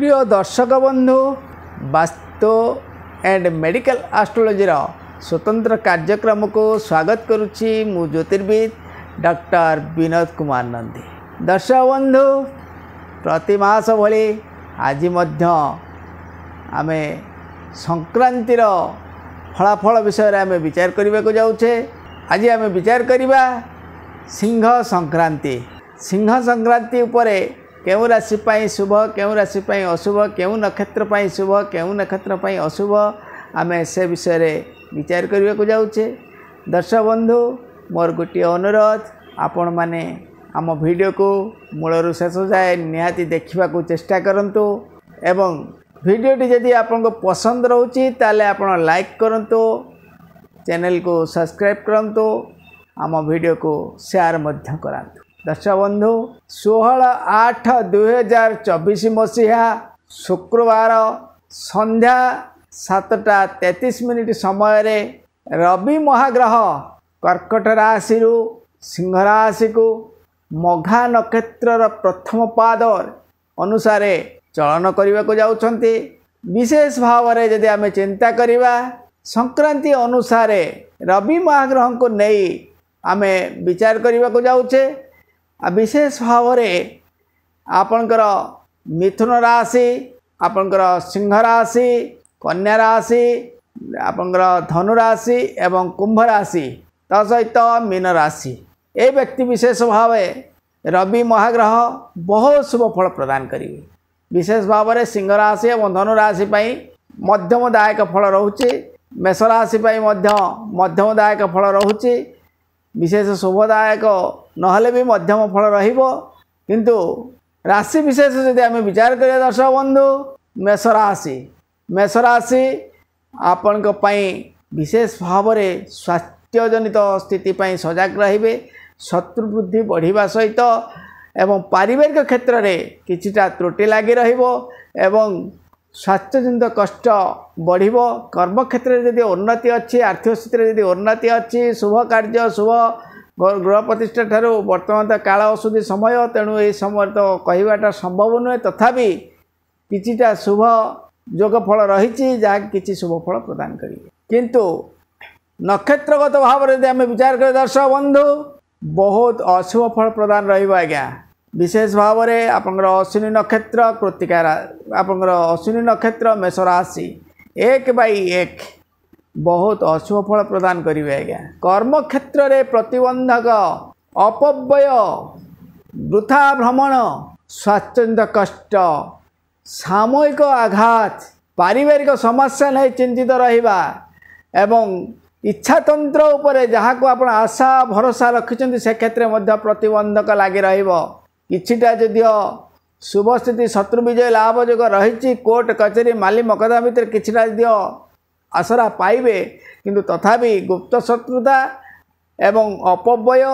प्रिय दर्शक बंधु वास्तु एंड मेडिकल एस्ट्रोलॉजी स्वतंत्र कार्यक्रम को स्वागत करुच्ची मु ज्योतिर्विद डॉक्टर विनोद कुमार नंदी। दर्शक बंधु प्रति मास भली आज आमे संक्रांतिर फलाफल विषय आमे विचार करने को जाऊे। आज आमे विचार करवा सिंह संक्रांति। सिंह संक्रांति उपरे केउ राशि पाई शुभ केउ राशि पाई अशुभ केउ नक्षत्र पाई शुभ केउ नक्षत्र पाई अशुभ आमे से विषय रे विचार करने को जाऊे। दर्शक बंधु मोर गोटे अनुरोध आपण माने आम वीडियो को मूलरू शेष जाए निहाती देखा चेष्टा करंतु एवं वीडियोटी जदि आपको पसंद रोचे ताले आपण लाइक करंतु चैनल को सब्सक्राइब करंतु आम वीडियो को शेयर मध्य करांतु। दर्शक बंधु 16/8/2024 मसीहा शुक्रवार संध्या 7:33 समय रे रवि महाग्रह कर्कट राशि सिंह राशि को मघा नक्षत्र प्रथम पाद अनुसार चलन करने को जाउछंती। विशेष भाव में जदि आम चिंता करवा संक्रांति अनुसार रवि महाग्रह को नहीं आम विचार करने को जाऊे। विशेष भाव में आपणकर मिथुन राशि आपणकर सिंह राशि कन्या राशि आपणकर धनु राशि एवं कुंभ राशि सहित मीन राशि ए व्यक्ति विशेष भाव रवि महाग्रह बहुत शुभ फल प्रदान करेंगे। विशेष भाव में सिंह राशि और धनु राशि मध्यमदायक फल रोचे। मेष राशि मध्यमदायक फल रोचे। विशेष शुभदायक नहले भी मध्यम फल रहिबो किंतु राशि विशेष यदि आम विचार करिया दर्शक बंधु मेष राशि आपण विशेष भाव में स्वास्थ्यजनित स्थिति सजग रहिबे। शत्रु वृद्धि बढ़िबा सहित एवं पारिवारिक क्षेत्र में किछिटा त्रुटि लगी रहिबो एवं स्वास्थ्यजनित कष्ट बढ़िबो। कर्म क्षेत्र में यदि उन्नति अच्छी आर्थिक स्थिति यदि उन्नति अच्छी शुभ कार्य शुभ गृह प्रतिष्ठा ठारू वर्तमान तो काल औषधि समय तेणु ये समय तो कहवाटा संभव नुहे तथापि किछिटा शुभ जोग फल रही जहाँ किसी शुभ फल प्रदान करेंगे। किंतु नक्षत्रगत भाव में आम विचार करें दर्शक बंधु बहुत अशुभ फल प्रदान रहिबो आज्ञा। विशेष भाव में आपंकर अश्विनी नक्षत्र कृत्तिका आपंकर अश्विनी नक्षत्र मेष राशि 1/1 बहुत अशुभ फल प्रदान करेंगे आज्ञा। कर्म क्षेत्र में प्रतिबंधक अपव्यय वृथा भ्रमण स्वास्थ्यजनित कष्ट सामयिक आघात पारिवारिक समस्या नहीं चिंतित रहिबा एवं इच्छातंत्र उपरे जहाँ को आप आशा भरोसा रखिंट से क्षेत्र में प्रतिबंधक लगी रहिबो। किछिटा जदियो शुभ स्थिति शत्रु विजय लाभ जोग रही कोर्ट कचेरी माली मकदमा भितर किछिटा जदियो आसरा पाइबे किंतु तथापि गुप्त शत्रुता एवं अपव्यय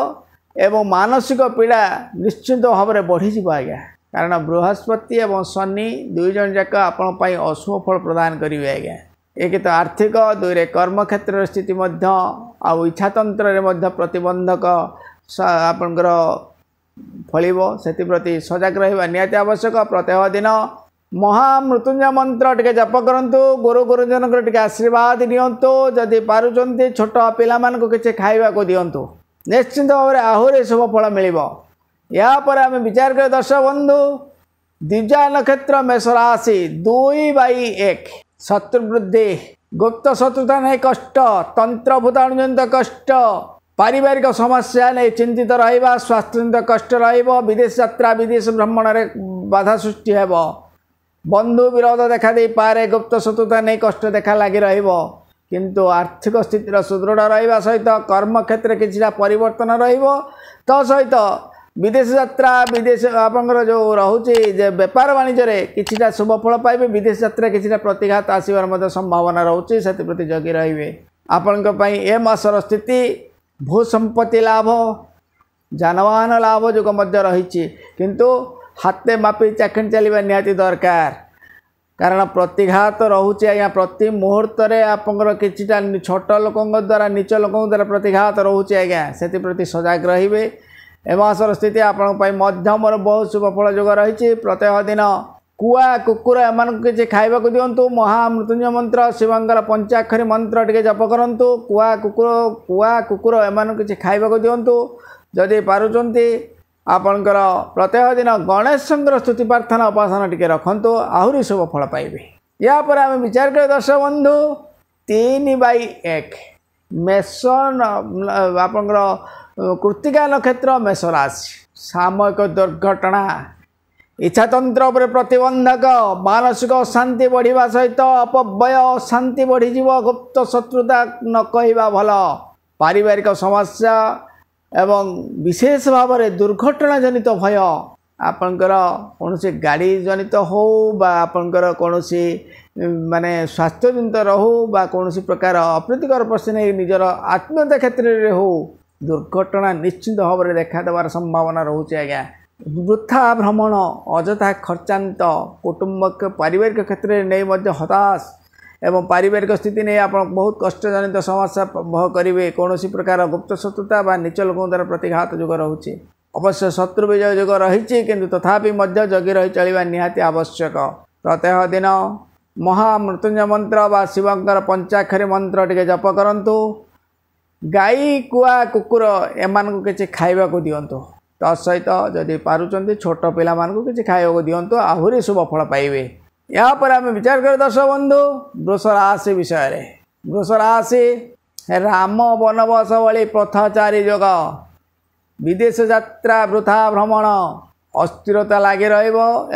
एवं मानसिक पीड़ा निश्चित भाव में बढ़ी आज्ञा। कारण बृहस्पति एवं शनि दुई जन जाक आपण अशुभ फल प्रदान करेंगे आज्ञा। एक तो आर्थिक दुई कर्म क्षेत्र स्थिति इच्छातंत्र प्रतिबंधक आपणकर फलिबो से प्रति सजग रहिबा निहाती आवश्यक। प्रत्येक दिन महामृत्युंजय मंत्र टिके जप करंतु गुरु गुरुजन टिके आशीर्वाद दियंतु जदि पारुचंती छोट पिला मान को किछि खाइबा को दियंतु निश्चित भाव में आहुरी शुभ फल मिलिबो। या पर आम विचार कर दर्शक बंधु द्विजा नक्षत्र मेष राशि 2/1 शत्रु वृद्धि गुप्त शत्रुता नहीं कष्ट तंत्र भूताणुजनित कष्ट पारिवारिक समस्या नहीं चिंतित रहिबा स्वास्थ्यजनित कष्ट रहिबो। विदेश यात्रा विदेश भ्रमण रे बाधा सृष्टि हेबो। बंधु विरोध देखा दे पारे गुप्त शत्रुता नहीं कष्ट देखा लगी रहिबो। किंतु आर्थिक स्थिति सुदृढ़ रहिबा सहित कर्म क्षेत्र किछिटा परिवर्तन रहिबो। तो सहित विदेश यात्रा विदेश आपंकर जो रोचे जे व्यापार वाणिज्य किछिटा शुभ फल पाइबे। विदेश यात्रा किछिटा प्रतिघात आसबार संभावना रोचे से प्रति जगी रहिबे। आपण ए मासर स्थिति भू संपत्ति लाभ जानवाहन लाभ जो रही किंतु हाथे मापी चाखिणी चलवा निहाती दरकार। कारण प्रतिघात रोचे आज्ञा प्रति मुहूर्त आपंकर किछिटा छोट लोक द्वारा नीच लोक द्वारा प्रतिघात रोचे आज्ञा से प्रति सजग रहिबे। ए मासर स्थिति आपण मध्यम बहुत शुभ फल जोग रही। प्रत्येक दिन कुआ कुकुर एमानकु किछि खाइबाकु दियंतु महामृत्युंजय मंत्र शिवंकर पंचाक्षरी मंत्र टिके जप करंतु कुआ कुकुर एमानकु किछि खाइबाकु दियंतु जदि पारुचंती आपणकर प्रत्येक दिन गणेशंकर स्तुति प्रार्थना उपासना टिके रखंतु आहुरी शुभ फल पाइबे। या पर आम विचार कर दर्शक बंधु 3/1 मेष आपणकर कृत्तिका नक्षत्र मेष राशि सामयिक दुर्घटना इच्छातंत्र उपर प्रतिबंधक मानसिक अशांति बढ़िया सहित अपव्यय अशांति बढ़ीज गुप्त शत्रुता न कहवा भल पारिवारिक समस्या एवं विशेष भाव में दुर्घटना जनित भय आपणकर कौन गाड़ी जनित हो बा आपणकर कौन माने स्वास्थ्य जनित रहू बा कौन प्रकार अप्रीतिकर परिस्थिति निजर आत्मीयता क्षेत्र में हो दुर्घटना निश्चित भाव में देखा देवार संभावना रोचे आज्ञा। वृथा भ्रमण अजथा खर्चांत कुटुंब पारिवारिक क्षेत्र में नहीं हताश एवं पारिवारिक स्थिति नहीं आप बहुत कष्टजनित समस्या भोग करेंगे कौन प्रकार गुप्त शत्रुता व नीच लोक द्वारा प्रतिघात जोग रोचे अवश्य शत्रु विजय जोग रही किंतु तथापि जगी रही चलवा निहाती आवश्यक। प्रत्येक दिन महामृत्युंजय मंत्र व शिवंकर पंचाक्षरी मंत्र टिके जप करंतु गाई कुआ कुकुर एमानकु किछि खाइबाकु दियंतु तत्सहित जदि पारुचंती छोट पिला मानकु किछि खाइबाकु दियंतु आहुरी शुभ फल पाइबे। या पर आम विचार कर दर्शक बंधु वृष राशि विषय रे वृष राशि राम वनवास भली पथचारी योग विदेश यात्रा वृथा भ्रमण अस्थिरता लगी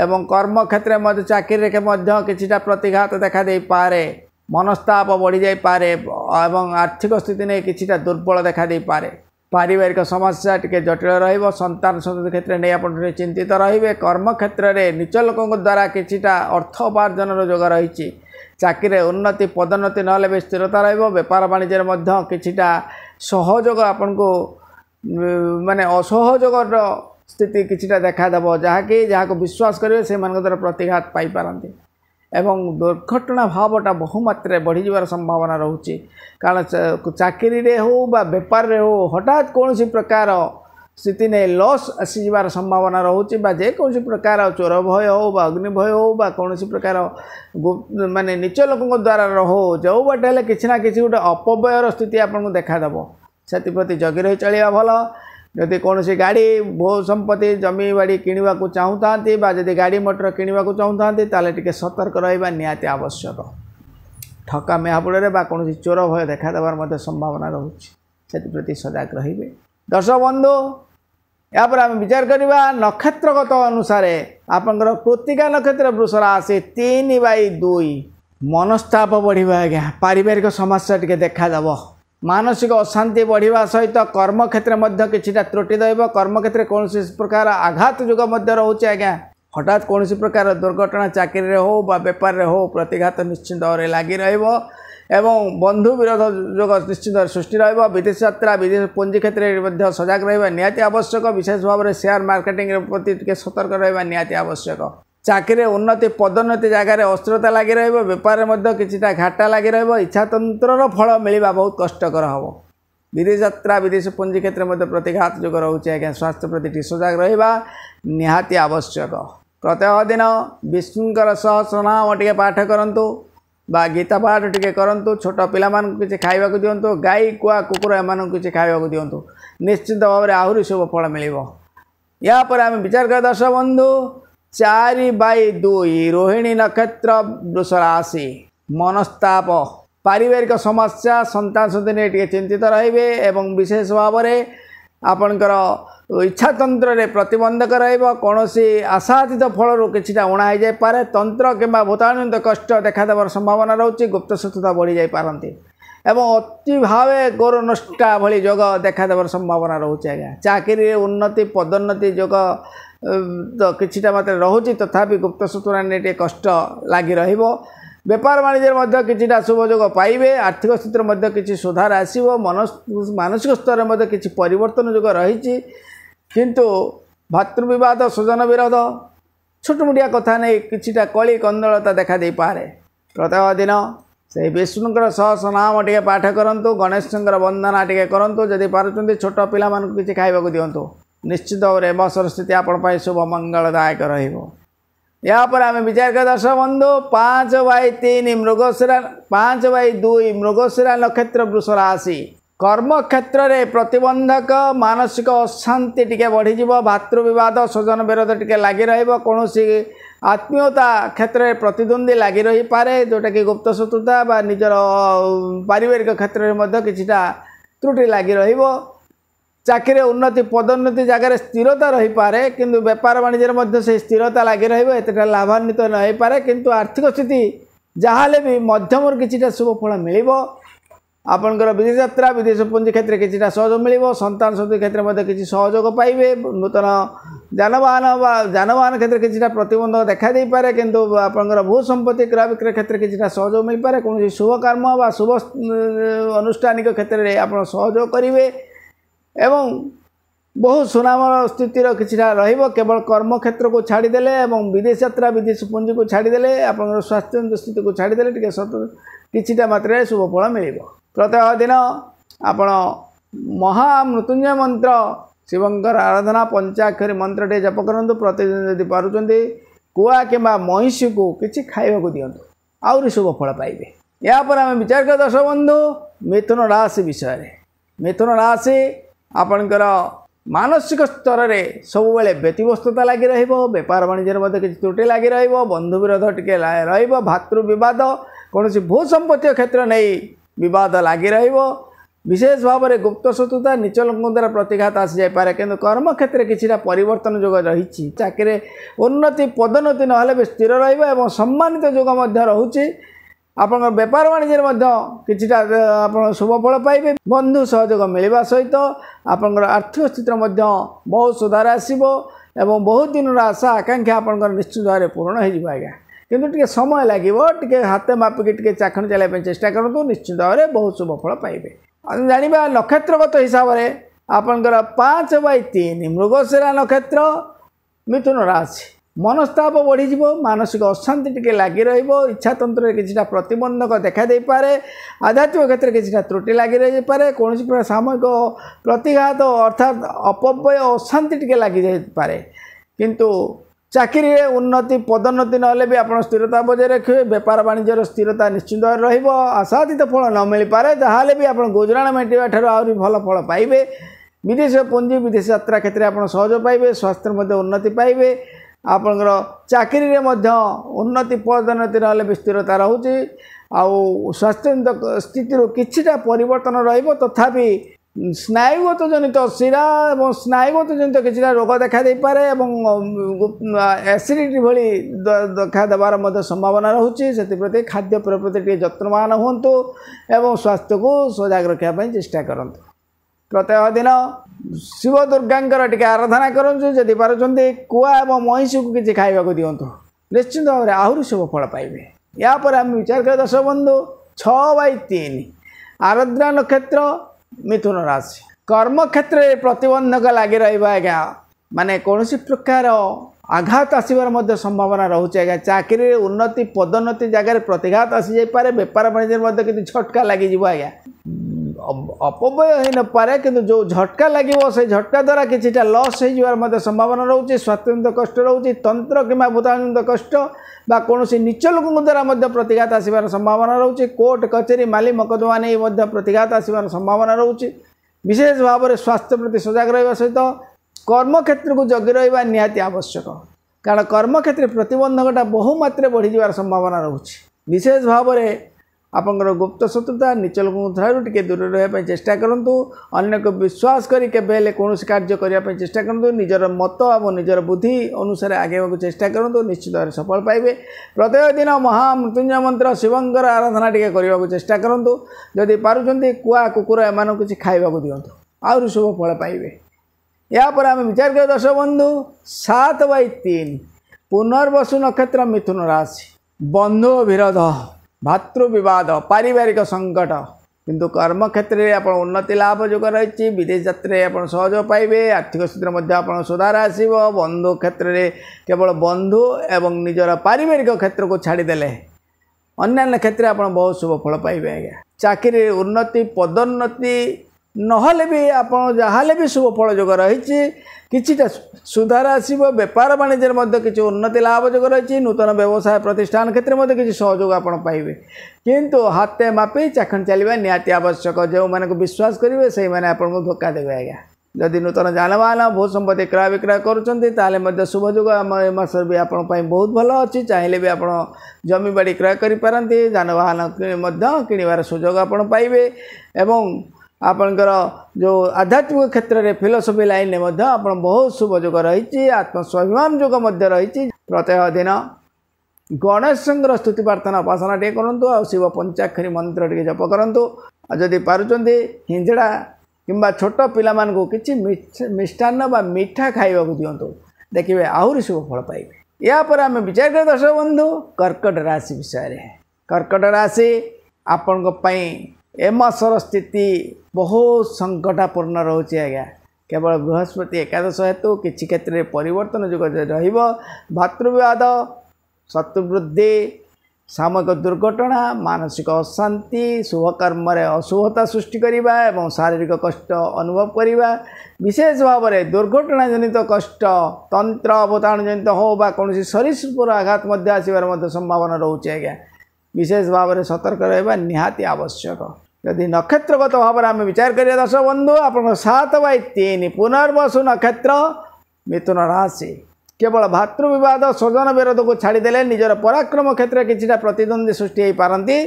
एवं कर्म क्षेत्र में चाकरी किछिटा प्रतिघात देखा दे पारे मनस्ताप बढ़ी जाई पारे एवं आर्थिक स्थिति नहीं किछिटा दुर्बल देखा दे पारे पारिवारिक समस्या टिके जटिल रहिबो संतान संतति क्षेत्र नहीं आप चिंतित रहिबे कर्म क्षेत्र में नीच लोक द्वारा किछिटा अर्थ उपार्जन जोग रही चाकरी उन्नति पदोन्नति ना भी स्थिरता रहिबो व्यापार वाणिज्य मध्य किछिटा सहयोग आपन को माने असहयोग स्थिति किछिटा देखा देबो जहाँकि जहाँ विश्वास करेंगे से द्वारा प्रतिघात पाई पारंती एवं दुर्घटना भावटा बहुमात्रा बढ़ी जावार संभावना रोचे कारण चाकरी रे हो बा व्यापार रे हो हठात कौन प्रकार स्थिति ने लॉस आसीबार संभावना रोचे बा जे कौन प्रकार चोर भय हो बा अग्नि भय हो बा कौन प्रकार माने नीच लोक द्वारा रहो जो बाटे हेले किछि ना किछि गोटे अपव्ययर स्थिति आपको देखा देबो सेति प्रति जगी रही चलिया भल। जदि कौन गाड़ी भू संपत्ति जमी बाड़ी किणवा को चाहूता जदि गाड़ी मोटर किणवा को चाहूता ताले टिके सतर्क रहिबा निहाती आवश्यक। ठका मेहापुड़े बा कौन चोर भय देखा देवार संभावना रोचे से प्रति सजग रहिबे। दर्शक बंधु या पर आम विचार करवा नक्षत्रगत अनुसार आपंकर कृत्तिका नक्षत्र वृष राशि 3/2 मनस्ताप बढ़िबा आज्ञा पारिवारिक समस्या टिके देखा देबो मानसिक अशांति बढ़िया सहित कर्म क्षेत्र में किछिटा त्रुटि दैव कर्म क्षेत्र कौन प्रकार आघात जुग रोचे आज्ञा हठात कौन प्रकार दुर्घटना चाकरी हो बा व्यापार रे हो प्रतिघात निश्चित भाव में लगी एवं बंधु विरोध जोग निश्चित सृष्टि विदेश यात्रा विदेश पुंजी क्षेत्र में सजग रहा निहाती आवश्यक विशेष भाव में शेयर मार्केटिंग प्रति टिके सतर्क रहा निहाती आवश्यक। चाकरी उन्नति पदोन्नति जगार अस्थिरता लगी व्यापार में किछिटा घाटा लगी इच्छातंत्र फल मिलवा बहुत कष्टकर हम विदेश यात्रा विदेश पुंजी क्षेत्र में प्रतिघात जोग रोचे आज्ञा स्वास्थ्य प्रति सजग रहा निहाती आवश्यक। प्रत्येक दिन विष्णुकर सहस्रनाम टिके पाठ करंतु बा गीता पाठ टिके करंतु छोट पिला किसी खाइबाकु दियंतु गाई कुआ कुकुर एमानकु किछि खाइबाकु दियंतु निश्चित भाव में आहुरी शुभ फल मिलिबो। या पर आम विचार कर दर्शक बंधु 4/2 रोहिणी नक्षत्र वृष राशि मनस्ताप पारिवारिक समस्या संतान संतति नहीं चिंतित रहिबे एवं विशेष भाव में आपणकर इच्छातंत्र रे प्रतिबंधक रहिबो कौनसी आशातीत फल किछिटा उणा हो जाए पारे तंत्र किंबा भूताणुजनित कष्ट देखा देवार संभावना रोचे गुप्त शत्रुता बढ़ी जाई पारंती एवं अति भावे गोर नष्टा भली जोग देखा देवार संभावना रोचे आज्ञा चाकरी उन्नति पदोन्नति जोग तो किछिटा मात्रा रोचे तथापि गुप्त शत्रुता नहीं कष्ट लगी रहिबो व्यापार वाणिज्य किछिटा शुभ जोग पाइबे आर्थिक स्थिति में किछि सुधार आसीबो मानसिक स्तर में किछि परिवर्तन जोग रही किंतु भातृविवाद स्वजन विरोध छोटमोटिया कथा नहीं किछिटा कली कंदलता देखा दे पारे। प्रत्येक दिन से विष्णुकर सहस्रनाम टिके पाठ करंतु गणेशंकर वंदना टिके करंतु जदि पारुचंती छोट पिला मानकु किछि खाइबाकु दियंतु निश्चित भाव में बसर स्थिति आपण शुभ मंगलदायक रहिबो। यापर आम विचार कर दर्शक बंधु 5/3 मृगशिरा 5/2 मृगशिरा नक्षत्र वृष राशि कर्म क्षेत्र में प्रतिबंधक मानसिक अशांति टिके बढ़ीज भातृविवाद स्वजन विरोध टिके लगी कौन आत्मीयता क्षेत्र में प्रतिद्वंदी लगी रही पारे जोटा कि गुप्त शत्रुता बा निजर पारिवारिक क्षेत्र में किछिटा त्रुटि लगी चाकरी उन्नति पदोन्नति जगह स्थिरता रही पारे किंतु व्यापार वाणिज्य से स्थिरता लगी रहा लाभान्वित न हो पारे किंतु आर्थिक स्थिति जहाँ भी मध्यम किछिटा शुभ फल मिल आपणकर विदेश यात्रा विदेश पुंजी क्षेत्र में किछिटा सहयोग मिल संतान सदी क्षेत्र में किसी सहयोग पाइबे नूतन जानवाहन क्षेत्र किछिटा प्रतिबंधक देखा दे पारे किंतु आपणकर भू संपत्ति क्रय विक्रय क्षेत्र में किछिटा सहयोग मिल पारे कौन शुभ कर्म व शुभ अनुष्ठानिक क्षेत्र में आप सहयोग करेंगे एवं बहु सुनाम स्थितिर किछिटा रहिबो केवल कर्म क्षेत्र को छाड़ीदेले एवं विदेश यात्रा विदेश पुंजी को छाड़ीदेले आप स्वास्थ्य स्थिति को छाड़ीदेले टिके किछिटा मात्रा शुभ फल मिल प्रत्येक दिन आपण महामृत्युंजय मंत्र शिवंकर आराधना पंचाक्षरी मंत्र टे जप करंतु प्रतिदिन यदि पारुचंदी कुआ किंबा महिषी को किछि खाइबाकू दियंतु आउरी शुभ फल पाइबे। या पर आम विचार कर दर्शक बंधु मिथुन राशि विषय मिथुन राशि आपणकर मानसिक स्तर में सब बेले व्यतिव्यस्तता लगी व्यापार वाणिज्य किसी त्रुटि लगी बंधु विरोध टिके भातृविवाद कौन भू संपत्ति क्षेत्र नहीं विवाद लगी विशेष भाव में गुप्त शत्रुता नीच लोक द्वारा प्रतिघात आसी जापे किंतु कर्म क्षेत्र किछिटा परिवर्तन जोग रही चाकरी उन्नति पदोन्नति ना भी स्थिर रहा सम्मानित जोग रोचे आप व्यापार वाणिज्य किछिटा आप शुभ फल पाइबे बंधु सहयोग मिलवा सहित आपंकर आर्थिक स्थिति बहुत सुधार आसो एवं बहुत दिन आशा आकांक्षा आपंकर निश्चित भाव में पूर्ण हो आज्ञा किंतु टिके समय लगे हाथ मापिकी टिके चाखण चलाइबा चेष्टा करूँ निश्चित भाव में बहुत शुभ फल पाइबे। जानिबा नक्षत्रगत हिसाब से आपंकर 5/3 मृगशिरा नक्षत्र मिथुन राशि मनस्ताप बढ़ीज मानसिक अशांति टिके लगी इच्छा तंत्र किछिटा प्रतिबंधक देखा दे पारे आध्यात्मिक क्षेत्र किछिटा त्रुटि लगी रही पारे कौन प्रकार सामूहिक प्रतिघात अर्थात अपव्यय अशांति टिके लगी जाई पारे किंतु चाकरी उन्नति पदोन्नति ना भी आप स्थिरता बजाय रखिए व्यापार वाणिज्य स्थिरता निश्चित आशातीत फल न मिल पारे जहाँ भी आप गुजराण मेटिवा ठार आहरी भल फल पाइबे विदेश पुंजी विदेश यात्रा क्षेत्र में आप सहयोग पाइबे स्वास्थ्य में उन्नति पाइबे आपणकर चाकरी उन्नति पदोन्नति ना भी स्थिरता रोचे आउ स्वास्थ्य स्थिति किछिटा परिवर्तन रहिबो तथापि स्नायुगत जनित शिरा और स्नायुगत जनित किसी रोग देखा दे पारे एसिडिटी भली देखा देवार संभावना रोचे से प्रति खाद्य पेय प्रति जत्नवान हूँ एवं स्वास्थ्य को सजग रखापी चेष्टा करूँ प्रत्येक दिन शिव दुर्गा टिके आराधना करूँ जदि पार्टी कुआ और महिषी को किसी खाइबा दिंतु निश्चित भाव में आहरी शुभ फल पाइबे। या पर आम विचार कर दर्शक बंधु 6/3 आराध्या नक्षत्र मिथुन राशि कर्म क्षेत्र में प्रतिबंधक लगी रहा माने कौन प्रकार आघात आसबार संभावना रोचे आज्ञा चाकरी उन्नति पदोन्नति जगह प्रतिघात आसी जापे व्यापार वाणिज्य किसी झटका लगी आज्ञा अपव्यय हो न पारे किंतु जो झटका लगे से झटका द्वारा किछिटा लॉस हो संभावना रोचे स्वास्थ्य कष्ट रोचे तंत्र कि भूताणु कष्ट बा कौन नीच लोक द्वारा प्रतिघात आसबार संभावना रोचे कोर्ट कचेरी माली मकदमा नहीं प्रतिघात आसबार संभावना रोचे विशेष भाव में स्वास्थ्य प्रति सजग रहा सहित कर्म क्षेत्र को जगी रहा निहाती आवश्यक कारण कर्म क्षेत्र प्रतिबंधकटा बहुमात्रा बढ़ी जावार संभावना रोचे विशेष भाव में आपंकर गुप्त शत्रुता नीच लोक टे दूर रहा चेष्टा करूँ अन्य को विश्वास करके कौन कार्य करने चेष्टा करूँ निजर मत और निजर बुद्धि अनुसार आगे चेष्टा करूँ निश्चित भाव सफल पाइबे। प्रत्येक दिन महामृत्युंजय मंत्र शिवंकर आराधना टे करने को चेष्टा करूँ जदि पार्टी कुआ कुकुर एम किसी खाइबा दिंतु आहरी शुभ फल पाइबे। या पर आम विचार कर दर्शक बंधु 7/3 पुनर्वसु नक्षत्र मिथुन राशि बंधु विरोध भातृविवाद पारिवारिक संकट किंतु कर्म क्षेत्र में आप उन्नति लाभ जोग रही विदेश यात्रा आप सहयोग पाइबे आर्थिक स्थिति आप सुधार आसो बंधु क्षेत्र में केवल बंधु एवं निजर पारिवारिक क्षेत्र को छाड़ीदेले अन्य क्षेत्र में आप बहुत शुभ फल पाइबे आज्ञा चाकरी उन्नति पदोन्नति नहले भी आपण जहाँ भी शुभ फल जोग रही किछिटा सुधार आसब बेपार बाणिज्य मध्य किसी उन्नति लाभ जोग रही नूतन व्यवसाय प्रतिष्ठान क्षेत्र में किसी सहयोग आप पाइबे किंतु हाथे मापी चाखण चलवा निहाती आवश्यक जो मानक विश्वास करेंगे से मैंने आपको धोखा देवे आज्ञा जदि नूतन जानवाहन भू संपत्ति क्रय विक्रय करुँच शुभ जोग आम मास भी आपण बहुत भल अच्छी चाहिए भी आप जमी बाड़ी क्रय करपारती जानवाहन किणवार सुजोग आप पाइबे एवं आपणकर जो आध्यात्मिक क्षेत्र में फिलोसफी लाइन में आप बहुत शुभ जोग रही आत्मस्वाभिमान जोग रही प्रत्येक दिन गणेश स्तुति प्रार्थना उपासना टे करूँ आ शिव पंचाक्षरी मंत्र टे जप करूँ जदि पार्टी हिंजड़ा किंबा छोट पिला मानू किसी मिष्टान्न बा मीठा खाइबा दिंतु देखिए आहरी शुभ फल पाइबे। या पर आम विचार कर दर्शक बंधु कर्कट राशि विषय कर्कट राशि आपण ए मासर स्थिति बहुत संकटापूर्ण रोचे आज्ञा केवल बृहस्पति एकादश हेतु किसी क्षेत्र में परिवर्तन जुग भातृविवाद शत्रुवृद्धि सामयिक दुर्घटना मानसिक अशांति शुभ कर्म अशुभता सृष्टि करने और शारीरिक कष्ट अनुभव करने विशेष भाव में दुर्घटना जनित कष्ट तंत्र अवतारण जनित हो कौन सरीसृपर आघात आसबार संभावना रोचे आज्ञा विशेष भाव में सतर्क रहा निहाती आवश्यक। यदि नक्षत्रगत भाव में आम विचार करिए दर्शक बंधु आप 7/3 पुनर्वसु नक्षत्र मिथुन राशि केवल भातृविवाद स्वजन विरोध को छाड़देले निजर पराक्रम क्षेत्र किसी प्रतिद्वंदी सृष्टि हो पारती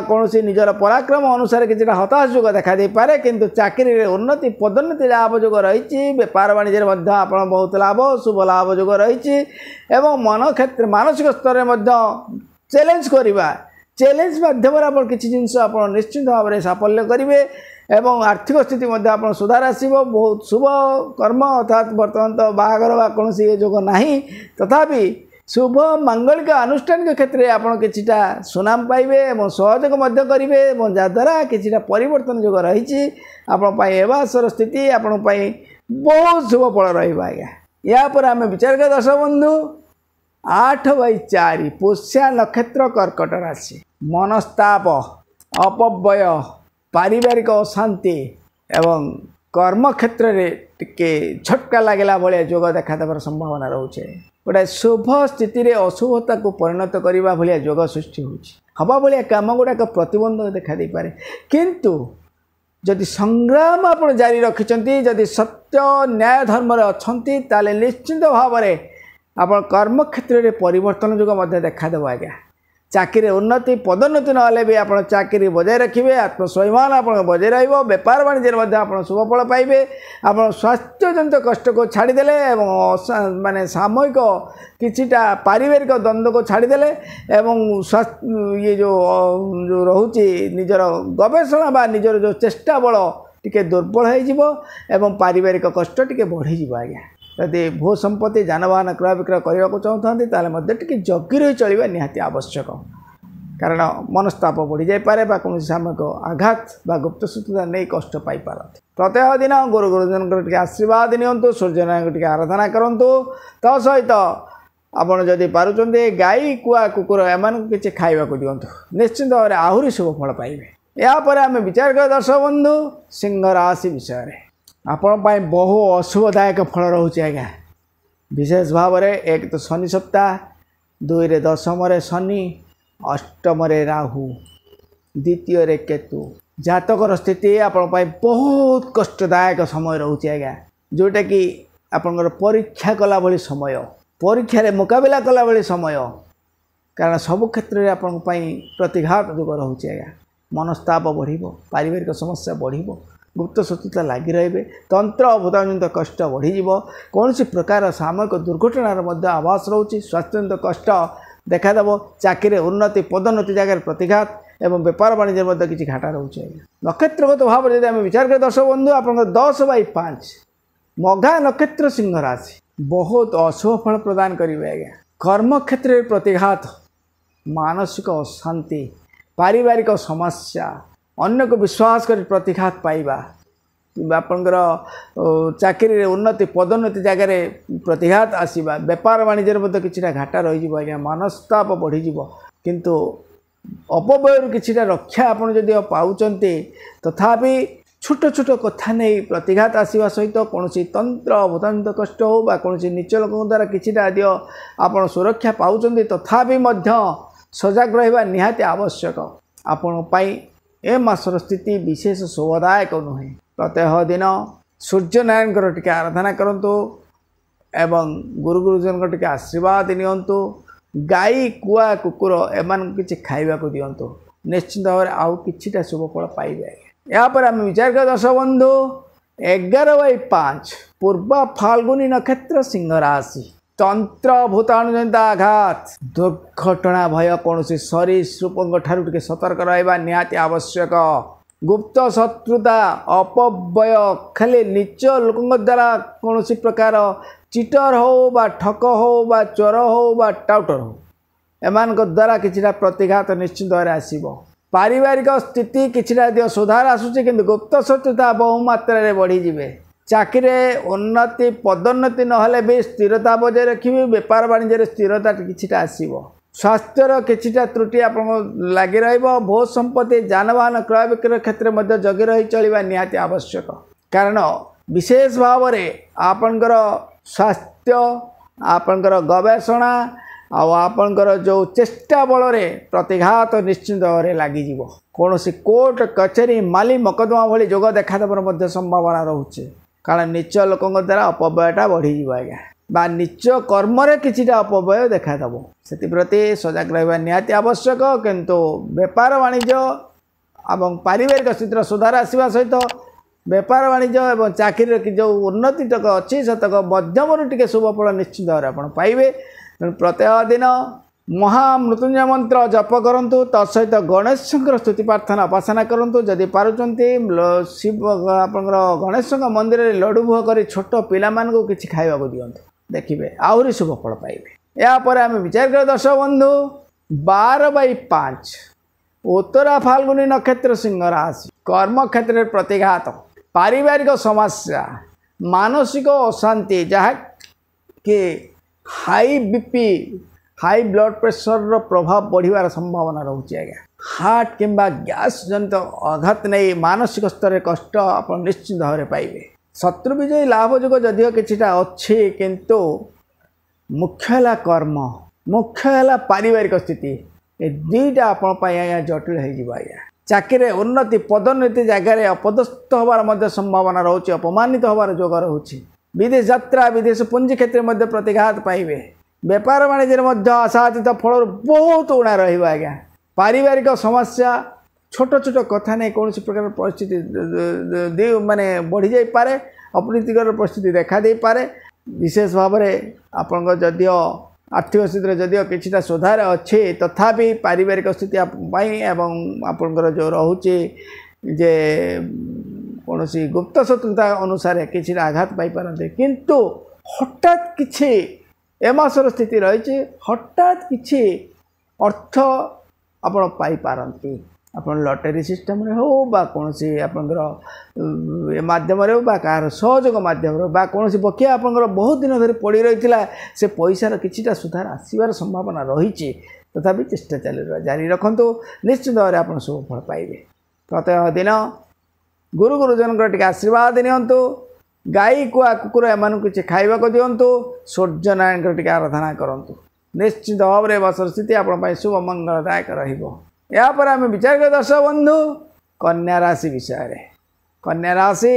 कौन निजर पराक्रम अनुसार किसी हताश जोग देखा दे पारे किंतु चाकरी में उन्नति पदोन्नति लाभ जोग रही बेपार वाणिज्य आप बहुत लाभ शुभ लाभ जोग रही एवं मन क्षेत्र मानसिक स्तर में चैलेंज करवा चैलेंज माध्यम आप किसी जिनस आप निश्चित भाव में साफल्य करेंगे एवं आर्थिक स्थिति आप सुधार आसब बहुत शुभ कर्म अर्थात बर्तमान तो बाहागर बा कौन ये जोग ना तथापि शुभ मांगलिक आनुष्ठानिक क्षेत्र में आप किछिटा सुनाम पाइबे और सहयोग करेंगे और जहाद्वारा किछिटा परिवर्तन जोग रही आपसर स्थिति आपण बहुत शुभ फल रहा आज्ञा। या पर आम विचार कर दर्शक बंधु 8/4 पुष्या नक्षत्र कर्कट राशि मनस्ताप अपव्यय पारिवारिक अशांति एवं कर्म क्षेत्र में टिके झटका लगला भाया जोग देखा देवार संभावना रोचे गोटे शुभ स्थिति रे अशुभता को परिणत करने भाया जोग सृष्टि होवा भाया काम गुड़ाक प्रतिबंधक देखा दे पारे किंतु जदि संग्राम आप जारी रखिंट जदि सत्य न्याय धर्म अच्छा ताले निश्चित भाव में आप कर्म क्षेत्र में परिवर्तन जोग देखादेव आज्ञा चाकरी उन्नति पदोन्नति ना भी आप चाकरी बजाय रखिए आत्मस्वाभिमान आप बजाय रहा बेपार वाणिज्य आप शुभ फल पाइबे आप स्वास्थ्य जनित कष्ट को छाड़देले माने सामयिक किछिटा पारिवारिक द्वंद्व को छाड़देले ये जो रोचे निजर गवेषणा बा निजर जो चेष्टा बल टिके दुर्बल हो पारिवारिक कष्ट टिके बढ़ी आज्ञा। यदि भू संपत्ति जानवाहन क्रय विक्रय करने को चाहते टे जगी रही चलवा निहाती आवश्यक कारण मनस्ताप बढ़ी जापे कौन सामयिक आघात गुप्त सूत्रता नहीं कष्ट पाइपार प्रत्येक दिन गुरु गुरुजन टे आशीर्वाद नियंतु सूर्यनारायण टे आराधना करूँ तो सहित आपड़ जदि पार्टी गाई कुआ कुकुर एम किसी खाइबा दिंतु निश्चित भाव में आहरी शुभ फल पाइबे। यापर आम विचार कर दर्शक बंधु सिंह राशि विषय आपण बहु अशुभदायक फल रोचे आज्ञा विशेष भाव में एक तो शनि सप्ताह 2 रे दशम शनि अष्टम राहु द्वितीय रे केतु जातकर स्थिति आपण बहुत कष्टदायक समय रोचे आज्ञा जोटा कि आपंकर परीक्षा कला भली समय परीक्षा रे मुकाबला कला भली समय कारण सब क्षेत्र में आपण प्रतिघात जोग रोचे आज्ञा मनस्ताप बढ़ पारिवारिक समस्या बढ़ गुप्त शत्रुता लगी रही तंत्र अवतारणित कष्ट बढ़ीज कौन प्रकार सामयिक दुर्घटनार आभास रोचे स्वास्थ्यजनित कष्ट देखादेव चाकरी उन्नति पदोन्नति जगह प्रतिघात एवं बेपार वाणिज्य किसी घाटा रोचे नक्षत्रगत भाव में जब विचार कर दर्शक बंधु आप 10/5 मघा नक्षत्र सिंह राशि बहुत अशुभ फल प्रदान करेंगे आज्ञा कर्म क्षेत्र में प्रतिघात मानसिक अशांति पारिवारिक समस्या अन्य को विश्वास कर प्रतिघात पाइबा आपंकर चाकरी रे उन्नति पदोन्नति जगह प्रतिघात आसवा बेपार वाणिज्य किसी घाटा रही आज्ञा मनस्ताप बढ़ीज किंतु अपव्यय किसी रक्षा आपड़ जदि पाँच तथापि छोट छोट कथा नहीं प्रतिघात आसवा सहित कौन तंत्र भूतांत कष्ट हो बा कौन नीच लोक द्वारा किछिटा आदि आप सुरक्षा पाँच तथापि सजग रहा निहाती आवश्यक। आपण ए मासर स्थिति विशेष शोभदायक नुहे। प्रत्यह दिन सूर्यनारायण टिके आराधना करंतु एवं गुरु गुरुजन टिके आशीर्वाद नियंतु। गाई कुआ कुकुर एमान किछि खाइबा को दियंतु निश्चित भाव आउ किछिटा शुभ फल पाइबे। या पर आम विचार कर दर्शक बंधु 11/5 पूर्व फाल्गुनी नक्षत्र सिंह राशि तंत्र भूताणु जनित आघात दुर्घटना भय कौन सरीसृपों ठारू टिके सतर्क रहा निहाती आवश्यक। गुप्त शत्रुता अपव्यय खाली नीच लोक द्वारा कौन प्रकार चिटर हो बा ठक हो बा चोर हो बा टाउटर हो एमान द्वारा किछिटा प्रतिघात निश्चित भाव आसीबो। पारिवारिक स्थिति किछिटा दियो सुधार आसुची किंतु गुप्त शत्रुता बहु मात्रा बढ़ी जिवे। चाकरी उन्नति पदोन्नति नहले भी स्थिरता बजाय रखिबे। व्यापार वाणिज्य स्थिरता किछिटा आसीबो। स्वास्थ्यर किछिटा त्रुटि आपन लागि रहइबो। भोग संपत्ति जानवाहन क्रय विक्रय क्षेत्र में जगी रही चलिबा निहाती आवश्यक। कारण विशेष भाव में आपनकर स्वास्थ्य आपनकर गवेषणा आपनकर जो चेष्टा बल प्रतिघात निश्चित भाव में लगिज। कौन कोर्ट कचेरी माली मकदमा भली जोग देखादेवर संभावना रोचे। कारण नीच लोक द्वारा अपव्ययटा बढ़ीज आज्ञा बा नीच कर्म किछिटा अपव्यय देखादेव से प्रति सजग रहा निहाती आवश्यक। किंतु व्यापार वाणिज्य और पारिवारिक स्थितिर सुधार आसवा सहित व्यापार वाणिज्य और चाकरी जो उन्नति तक अच्छी से तक मध्यम टिके शुभफल निश्चित भाव में पाइबे। प्रत्येक दिन महामृत्युंजय मंत्र जप करंतु तत्सहित गणेश स्तुति प्रार्थना उपासना करंतु। जदि पारुचंती शिव आपनकर गणेश मंदिर में लड्डू भोग कर छोट पिलामानकु किछि खाइबा को दियंतु देखिबे आहुरी शुभ फल पाइबे। या पर आम विचार कर दर्शक बंधु 12/5 उत्तरा फाल्गुनी नक्षत्र सिंह राशि कर्म क्षेत्र प्रतिघात पारिवारिक समस्या मानसिक अशांति जहाँ कि high BP high blood pressure रो प्रभाव बढ़िवार संभावना रोचे। आज्ञा हार्ट किंबा गैस जनित आघात नहीं मानसिक स्तर कष्ट आप निश्चित भाव में पाइबे। शत्रु विजयी लाभ जोग जदिव किछिटा अच्छी किंतु मुख्य है कर्म मुख्य है पारिवारिक स्थिति ए दुईटा आपण आज्ञा जटिल हो। आज्ञा चाकरी उन्नति पदोन्नति जगार अपदस्थ होवार संभावना रोचे अपमानित होवार जोग रोचे। विदेश यात्रा विदेश पुंजी क्षेत्र में प्रतिघात पाइबे। व्यापार वाणिज्य आशातीत फल बहुत उड़ा रहा। पारिवारिक समस्या छोट छोट कथा नहीं कौन प्रकार परिस्थिति माने बढ़ी जापे अप्रीतिकर परिस्थिति देखा दे पारे। विशेष भाव में आपण जदिव आर्थिक स्थिति जदिव किछिटा सुधार अच्छे तथापि पारिवारिक स्थिति एवं आपणकर जो रोचे जे कौन गुप्त शत्रुता अनुसार किसी आघात पाइपारते किंतु हठात किछि एमासर स्थिति रही हठात किछि अर्थ आपण पाइपारती आपण लॉटरी सिस्टम रे हो बा कौन आपणकर माध्यम बा कार सहयोग माध्यम बा कौन बकिया आपणकर बहुत दिन धरी पड़ी रही से पैसार किछिटा सुधार आसबार संभावना रही तथापि चेष्टा चली जारी रखंतु निश्चित भाव में आप शुभ फल पाइबे। प्रत्येक दिन गुरु गुरुजन टिके आशीर्वाद नियंतु। गाई कुआ कुकुर एमान किछि खाइबा को दियंतु। सूर्यनारायण टिके आराधना करंतु निश्चित भाव में बसर स्थिति आपण शुभ मंगलदायक रहिबो। या पर आम विचार कर दर्शक बंधु कन्या राशि विषय। कन्या राशि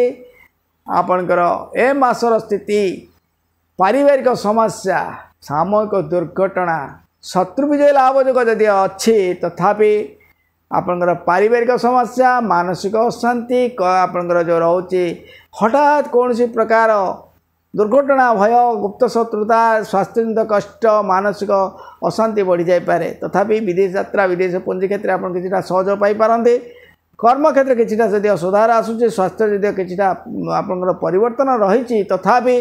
आपणकर ए मासर स्थिति पारिवारिक समस्या सामूहिक दुर्घटना शत्रु विजय लाभ जोग जदि अच्छी तथापि आपणकर पारिवारिक समस्या मानसिक अशांति आपणकर जो रोचे हठात कौन प्रकार दुर्घटना भय गुप्त शत्रुता स्वास्थ्यजनित कष्ट मानसिक अशांति बढ़ी जापे तथापि विदेश यात्रा विदेश पुंजी क्षेत्र आप किछिटा सहयोग पाइपारते। कर्म क्षेत्र किछिटा जदि सुधार आसूचे स्वास्थ्य जदि किछिटा आपणकर परिवर्तन रही तथापि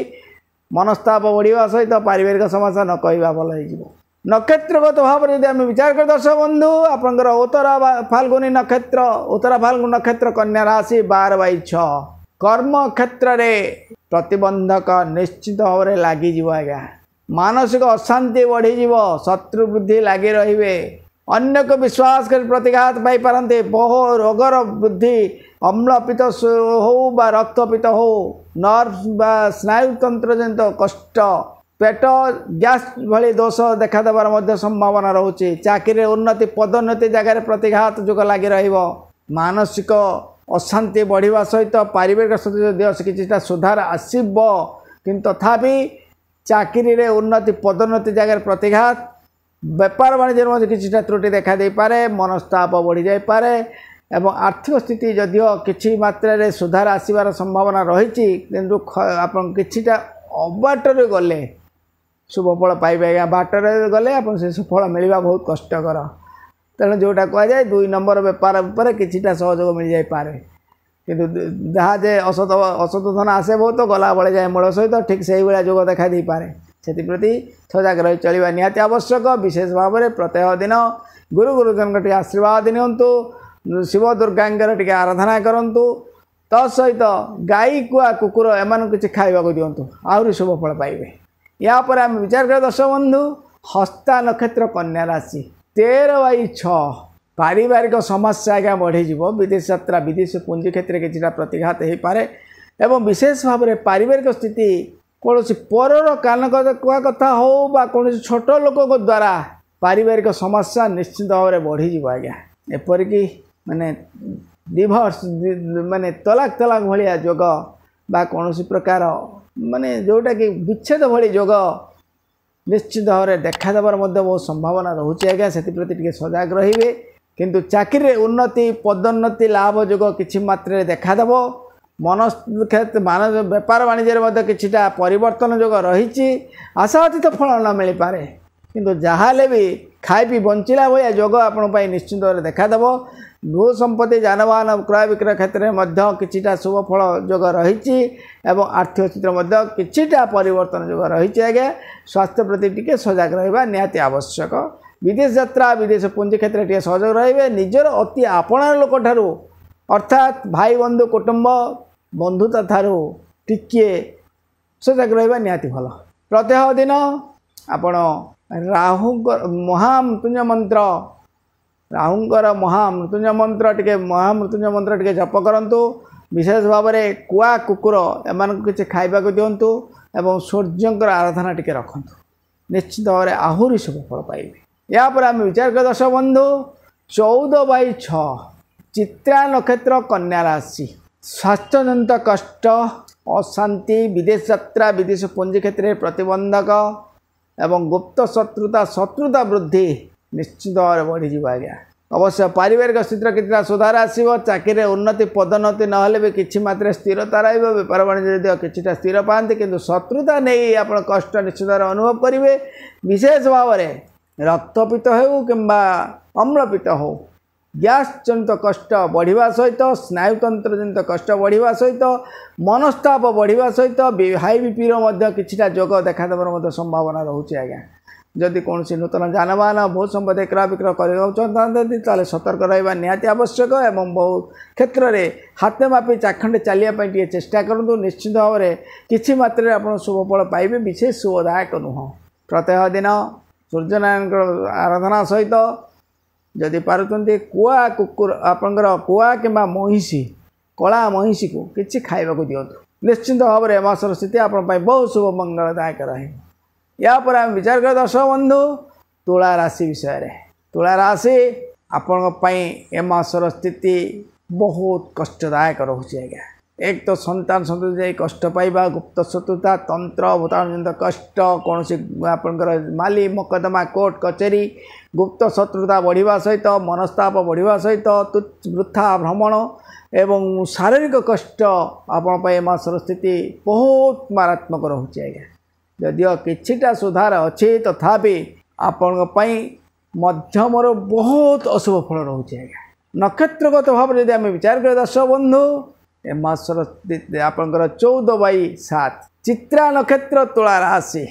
मनस्ताप बढ़िया सहित पारिवारिक समस्या न कहवा भल हो। नक्षत्रगत भाव में आम विचार कर दर्शक बंधु आपंकर उत्तरा फाल्गुनी नक्षत्र उत्तरा फाल्गुनी नक्षत्र कन्या राशि 12/6 कर्म क्षेत्र में प्रतिबंधक निश्चित भाव में लगिज। आज्ञा मानसिक अशांति बढ़ीज शत्रु वृद्धि लगी रे अन्य को विश्वास कर प्रतिघात पाइपारते बहु रोगर वृद्धि अम्लपित्त हो बा रक्तपित्त हो नर्व बा स्नायुतंत्र जनित कष्ट पेट गैस भली दोष देखा देवार मध्य संभावना रोचे चाकरी उन्नति पदोन्नति जगह प्रतिघात जोग लगी रहिबो मानसिक अशांति बढ़िया सहित पारिवारिक स्थिति किछिटा सुधार आसीबो किंतु तथापि चाकरी रे उन्नति पदोन्नति जगह प्रतिघात व्यापार वाणिज्य मध्य किछिटा त्रुटि देखा दे पारे मनस्ताप बढ़ी जाय पारे एवं आर्थिक स्थिति जदिओ किछि मात्रा रे सुधार आसीबार संभावना रही किंतु आपन किछिटा अबाटर गले शुभ फल पाइबे आज्ञा बाटर गले आपन से सुफल मिलवा बहुत कष्टकर तेणु जोटा कह जाए 2 नंबर बेपार पर किछिटा सहयोग मिल जाय पारे किंतु जहाँ जे असत धन आसे बहुत गला बड़े जाए मूल सहित ठीक से भाया जोग देखा दे पारे से सजग रही चलवा निहाती आवश्यक विशेष भाव में प्रत्येक दिन गुरु गुरुजन टे आशीर्वाद नियंतु शिव दुर्गांकर टे आराधना करूँ तसहित गाई कुआ कुकुर एम किसी खावा दिंतु आहरी शुभ फल पाइबे या पर आम विचार कर दर्शक बंधु हस्ता नक्षत्र कन्या राशि 13/6 पारिवारिक समस्या आज्ञा बढ़ीज विदेश यात्रा विदेश पुंजी क्षेत्र में किसी प्रतिघात हो पारे एवं विशेष भाव में पारिवारिक स्थिति कौन पर कान कुआ कथा हो बा कौन छोट लोक द्वारा पारिवारिक समस्या निश्चित भाव में बढ़ीज आज्ञा एपरिक माने डिभोर्स माने तलाक तलाक भाया जोग बा कौन प्रकार माने जोटा कि विच्छेद भली जोग निश्चित भाव में देखा देवार बहुत संभावना रोचे आज्ञा से सजग रे किंतु चाकरी उन्नति पदोन्नति लाभ जोग किछि मात्रा देखादेव मन बेपार वाणिज्य किछिटा परिवर्तन जोग रही आशातीत फल न मिल पारे किंतु जहाँ भी खाई पी बंचिला भाया जोग आपण निश्चित भाव में देखादेव भू संपत्ति जानवाहन क्रय विक्रय क्षेत्र में किछिटा शुभ फल जोग रही एवं आर्थिक स्थिति में किछिटा परिवर्तन जोग रही आज्ञा स्वास्थ्य प्रति टिके सजग रहा निहाती आवश्यक विदेश यात्रा विदेश पुंजी क्षेत्र टे सहयोग रे निजर अति आपणार लोक ठारू अर्थात भाई बंधु कुटुंब बंधुता ठारू टिके सजग रहा निहाती भल प्रत्येक दिन आपण राहु महामृत्युंजय मंत्र राहुंकर महामृत्युंजय मंत्र टे महामृत्युंजय मंत्र टे जप करंतु विशेष भाव में कुआ कुकुर एम किसी खाइबा दिंतु एवं सूर्यंकर आराधना टे रखंतु निश्चित भाव में आहरी शुभ फल पाइबे या पर आम विचार कर दर्शक बंधु 14/6 चित्रा नक्षत्र कन्या राशि स्वास्थ्यजनित कष्ट अशांति विदेश यात्रा विदेश पुंजी क्षेत्र में प्रतिबंधक एवं गुप्त शत्रुता वृद्धि निश्चित भाव में बढ़ीज आज्ञा अवश्य पारिवारिक स्थिति कितना सुधार आसो चाकरी उन्नति पदोन्नति ना भी किसी मात्रा स्थिरता रपार वाणिज्य किसी स्थिर पाते किंतु शत्रुता नहीं आप कष्ट निश्चित अनुभव करेंगे विशेष भाव में रक्तपित्त हो कि अम्लपित्त हो गैस जनित कष्ट बढ़िया सहित स्नायुतंत्र जनित कष्ट बढ़िया सहित मनस्ताप बढ़िया सहित हाई बीपीर किछिटा जोग देखा देवार संभावना रोचे आज्ञा जदि कौन नूतन जानवाहन बहुत संपत्ति क्रय विक्रय करते सतर्क रहा निहाती आवश्यक एवं बहुत क्षेत्र में हाथ मापी चाखंडे चलिए चेष्टा करूँ निश्चित भाव में किसी मात्रा आप शुभ फल पाइबे विशेष शुभदायक नुह प्रत्येक दिन सूर्यनारायण आराधना सहित जदि पार्टी कुआ कुकुर आपंकर कुआ कि महिषी कला महिषी को किसी खाइबा दिंतु निश्चित भाव में मासर स्थिति आपण बहुत शुभ मंगलदायक रहे या पर आम विचार कर दर्शक बंधु तुला राशि विषय तुला राशि आपण ए मासर स्थिति बहुत कष्टदायक रोचे आज्ञा एक तो संतान संतति कष्ट पाइबा गुप्त शत्रुता तंत्र भूताणुजनित कष्ट कौन आपंकर माली मकदमा कोर्ट कचेरी गुप्त शत्रुता बढ़िया सहित मनस्ताप बढ़िया सहित वृथा भ्रमण एवं शारीरिक कष्ट आपण मासर स्थिति बहुत मारात्मक रोचे आज्ञा जदिओ किछिटा सुधार अच्छी तथापि आपण मध्यमर बहुत अशुभ फल रोचे आज्ञा नक्षत्रगत भाव में आम विचार कर दर्शक बंधु ए मासर आपंकर 14/7 चित्रा नक्षत्र तुला राशि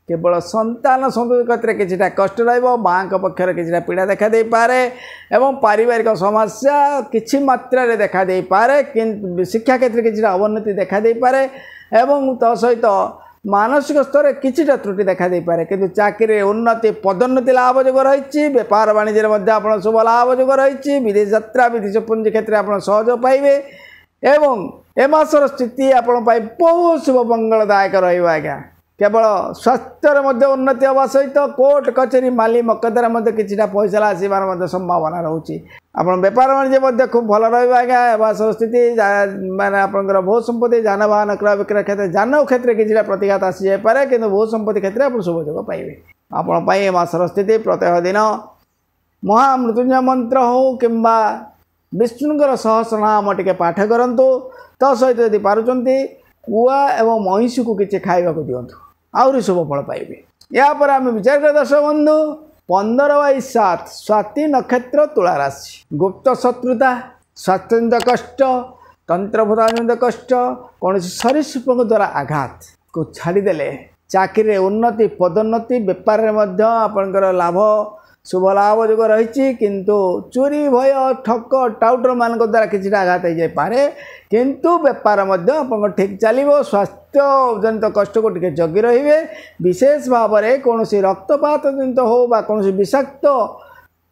केवल संतान संतति क्षेत्र में किछिटा कष्ट माँ पक्षर किछिटा पीड़ा देखा दे पारे एवं पारिवारिक समस्या किछि मात्रा रे देखा दे पारे किंतु शिक्षा क्षेत्र में किछिटा अवनति देखा दे पारे एवं तो सहित मानसिक स्तर किछिटा त्रुटि देखा दे पारे किंतु चाकरी उन्नति पदोन्नति लाभ जोग रही बेपार वाणिज्य आप शुभ लाभ जोग रही विदेश यात्रा विदेश पुंजी क्षेत्र में आप सहयोग पाइबे एवं ए मासर स्थिति आपण बहुत शुभ मंगलदायक रहा केवल स्वास्थ्य उन्नति हवा सहित कोर्ट कचेरी माली मकद्दमा किसी फैसला आसबार संभावना रोचे आप बेपार वाणिज्य खूब भल रहा मासर स्थिति माने आपंकर भू संपत्ति जानवाहन क्रय विक्रय क्षेत्र जान क्षेत्र में किसी प्रतिघात आसी जाए कि भू संपत्ति क्षेत्र में आप शुभयोग पाइबे आपण मासर स्थिति प्रत्येक दिन महामृत्युंजय मंत्र हो कि विष्णुकर सहस्रनाम टे पाठ करूँ तो सहित यदि पार्टी कुआ एवं महिषी को किसी खाइबा दिंतु आहरी शुभ फल पाइबे यापर आम विचार कर दर्शक बंधु 15/7 स्वाति नक्षत्र तुला राशि गुप्त शत्रुता स्वास्थ्य कष्ट तंत्रभूत कष्ट कौन सरीसृप द्वारा आघात को छाड़देले चाकरी उन्नति पदोन्नति बेपार में आपंकर लाभ शुभ लाभ जोग रही किंतु चोरी भय ठक टाउटर मान द्वारा किसी आघात हो जाए किंतु बेपार ठीक चलो स्वास्थ्य जनित कष्ट को टे जगी रे विशेष भाव में कौन रक्तपात जनित हो कौन विषाक्त